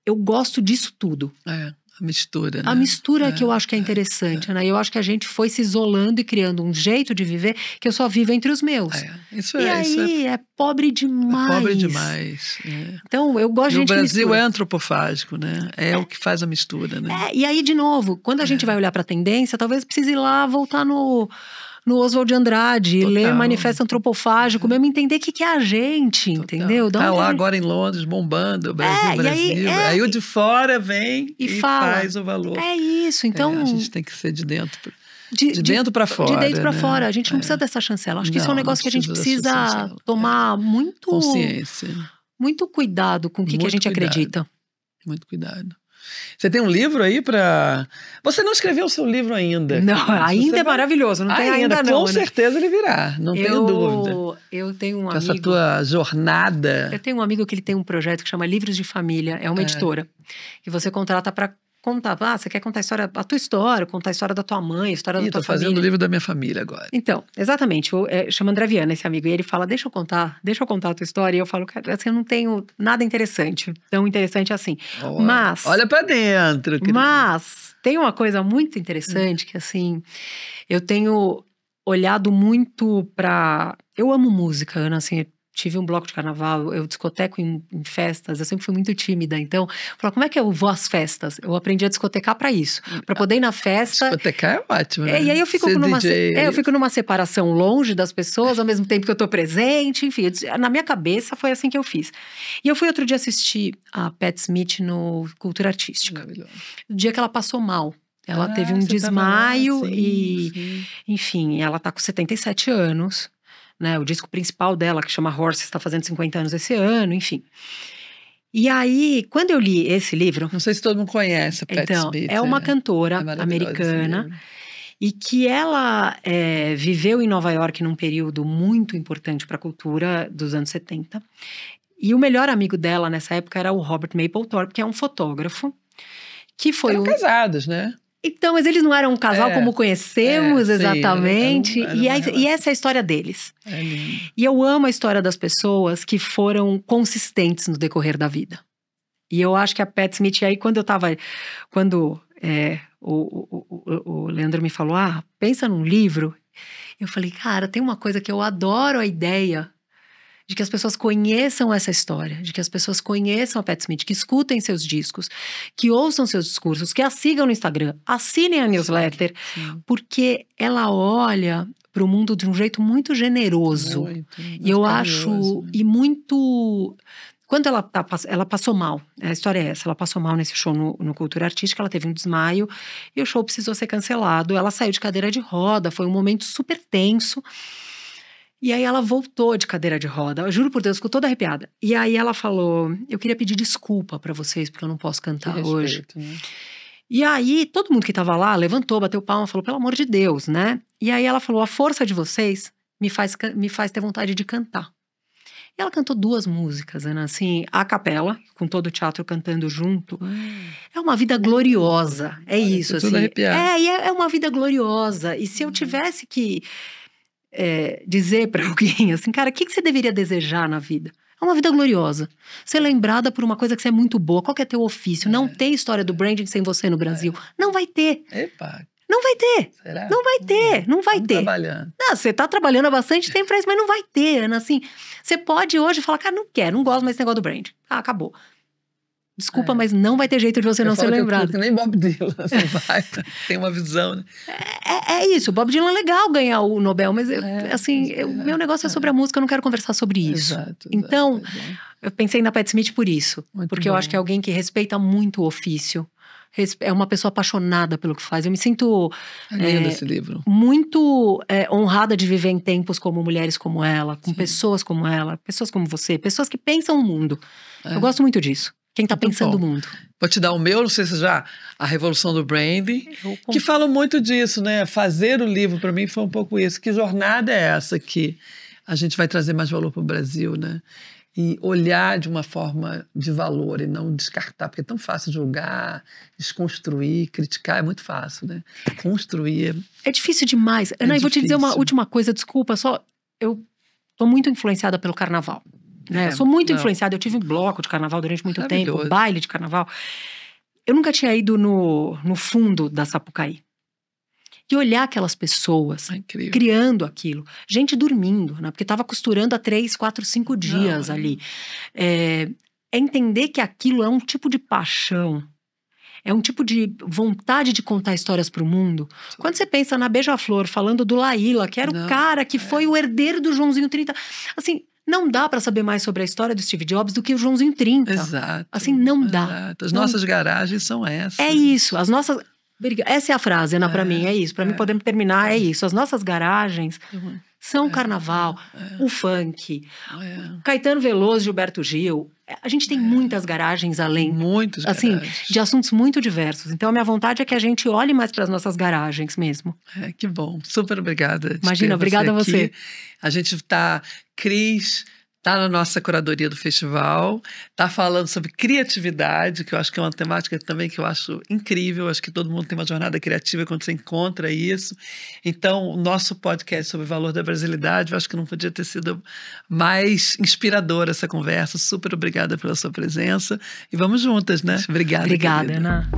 Eu gosto disso tudo. A mistura, né? A mistura que eu acho que é interessante, né? Eu acho que a gente foi se isolando e criando um jeito de viver que eu só vivo entre os meus. É pobre demais. É pobre demais. Então, eu gosto de gente que mistura. O Brasil é antropofágico, né? É o que faz a mistura, né? E aí, de novo, quando a gente vai olhar para a tendência, talvez precise ir lá voltar no no Oswald de Andrade, Total. ler Manifesto Antropofágico, mesmo entender o que é a gente, entendeu? Tá lá agora em Londres, bombando o Brasil, e aí, aí o de fora vem e faz o valor. É isso, então... a gente tem que ser de dentro de dentro para fora. De dentro para né? fora. A gente não precisa dessa chancela. Acho que isso é um negócio que a gente precisa tomar muito... consciência. Muito cuidado com o que a gente acredita. Muito cuidado. Você tem um livro aí para... Você não escreveu o seu livro ainda. Não, ainda é maravilhoso. Não tem ainda não. Com certeza ele virá, não tenho dúvida. Eu tenho um amigo... Essa tua jornada... Eu tenho um amigo que ele tem um projeto que chama Livros de Família. É uma editora. Que você contrata para contar. Você quer contar a tua história, contar a história da tua mãe, a história da tua família. Tô fazendo o livro da minha família agora. Então, exatamente. Chama André Viana esse amigo. E ele fala, deixa eu contar a tua história. E eu falo, cara, assim, eu não tenho nada interessante. Tão interessante assim. Mas... Olha pra dentro. Querido. Mas tem uma coisa muito interessante que, assim, eu tenho olhado muito pra... Eu amo música, Ana, assim... Tive um bloco de carnaval, eu discoteco em festas, eu sempre fui muito tímida, então, como é que eu vou às festas? Eu aprendi a discotecar pra isso, pra poder ir na festa. Discotecar é ótimo, né? E aí eu fico numa separação longe das pessoas, ao mesmo tempo que eu tô presente, enfim, na minha cabeça foi assim que eu fiz. E eu fui outro dia assistir a Pat Smith no Cultura Artística, no dia que ela passou mal. Ela teve um desmaio sim. Enfim, ela tá com 77 anos. Né, o disco principal dela, que chama Horses, está fazendo 50 anos esse ano, enfim. E aí, quando eu li esse livro... Não sei se todo mundo conhece a Pat Smith. É uma cantora americana e que ela viveu em Nova York num período muito importante para a cultura dos anos 70. E o melhor amigo dela nessa época era o Robert Mapplethorpe, que é um fotógrafo. Que foi Eram casados, né? Então, mas eles não eram um casal como conhecemos exatamente. Sim, e essa é a história deles. E eu amo a história das pessoas que foram consistentes no decorrer da vida. E eu acho que a Pat Smith, aí quando o Leandro me falou, pensa num livro, eu falei, cara, tem uma coisa que eu adoro a ideia de que as pessoas conheçam essa história, de que as pessoas conheçam a Pat Smith, que escutem seus discos, que ouçam seus discursos, que a sigam no Instagram, assinem a newsletter, porque ela olha para o mundo de um jeito muito generoso. E eu acho, e muito... Quando ela passou mal, a história é essa, ela passou mal nesse show no Cultura Artística, ela teve um desmaio e o show precisou ser cancelado, ela saiu de cadeira de roda, foi um momento super tenso. E aí ela voltou de cadeira de roda, eu juro por Deus, ficou toda arrepiada. E aí ela falou, eu queria pedir desculpa pra vocês, porque eu não posso cantar hoje. Né? E aí todo mundo que tava lá levantou, bateu palma, falou, pelo amor de Deus, né? E aí ela falou, a força de vocês me faz ter vontade de cantar. E ela cantou 2 músicas, Ana, assim, a capela, com todo o teatro cantando junto. É uma vida gloriosa, é isso, assim. É uma vida gloriosa. E se eu tivesse que... dizer pra alguém assim, cara, o que você deveria desejar na vida? É uma vida gloriosa. Ser lembrada por uma coisa que você é muito boa. Qual que é teu ofício? Não tem história do branding sem você no Brasil. Não vai ter. Epa. Não vai ter. Será? Não vai ter. Não vai ter. Trabalhando. Não, você tá trabalhando há bastante tempo pra isso, mas não vai ter, Ana. Assim, você pode hoje falar, cara, não gosto mais desse negócio do branding. Acabou. Desculpa, mas não vai ter jeito de você não ser lembrado. Que nem Bob Dylan, você vai, tem uma visão, né? É isso, Bob Dylan é legal ganhar o Nobel, mas meu negócio é sobre a música, eu não quero conversar sobre isso. Exato, então, eu pensei na Pat Smith por isso, porque eu acho que é alguém que respeita muito o ofício, é uma pessoa apaixonada pelo que faz. Eu me sinto lindo esse livro. Muito honrada de viver em tempos como mulheres como ela, com pessoas como ela, pessoas como você, pessoas que pensam o mundo. Eu gosto muito disso. Quem tá pensando o mundo. Vou te dar o meu, não sei se já, a Revolução do Branding, que fala muito disso, né? Fazer o livro, para mim, foi um pouco isso. Que jornada é essa que a gente vai trazer mais valor para o Brasil, né? E olhar de uma forma de valor e não descartar, porque é tão fácil julgar, desconstruir, criticar, é muito fácil, né? Construir é difícil demais. Ana, eu vou te dizer uma última coisa, desculpa, eu tô muito influenciada pelo carnaval. Né? Eu sou muito influenciada, eu tive um bloco de carnaval durante muito tempo, baile de carnaval. Eu nunca tinha ido no fundo da Sapucaí. E olhar aquelas pessoas criando aquilo, gente dormindo, né? Porque estava costurando há 3, 4, 5 dias ali. É entender que aquilo é um tipo de paixão, É um tipo de vontade de contar histórias para o mundo. Quando você pensa na Beija-Flor, falando do Laíla, que era o cara que foi o herdeiro do Joãozinho 30. Assim, não dá para saber mais sobre a história do Steve Jobs do que o Joãozinho 30. Exato. Assim, não dá. Exato. As nossas garagens são essas. É isso, as nossas... Essa é a frase, Ana, pra mim, é isso. Pra mim, podemos terminar, é isso. As nossas garagens são o carnaval, o funk, Caetano Veloso, Gilberto Gil. A gente tem muitas garagens além. Muitas assim, garagens. de assuntos muito diversos. Então, a minha vontade é que a gente olhe mais para as nossas garagens mesmo. Que bom. Super obrigada. Imagina, obrigada a você. A gente tá... Cris... Está na nossa curadoria do festival, está falando sobre criatividade, que eu acho que é uma temática também que eu acho incrível, acho que todo mundo tem uma jornada criativa quando você encontra isso. Então, o nosso podcast sobre o valor da brasilidade, eu acho que não podia ter sido mais inspiradora essa conversa. Super obrigada pela sua presença e vamos juntas, né? Obrigada, Obrigada, querida. Ana.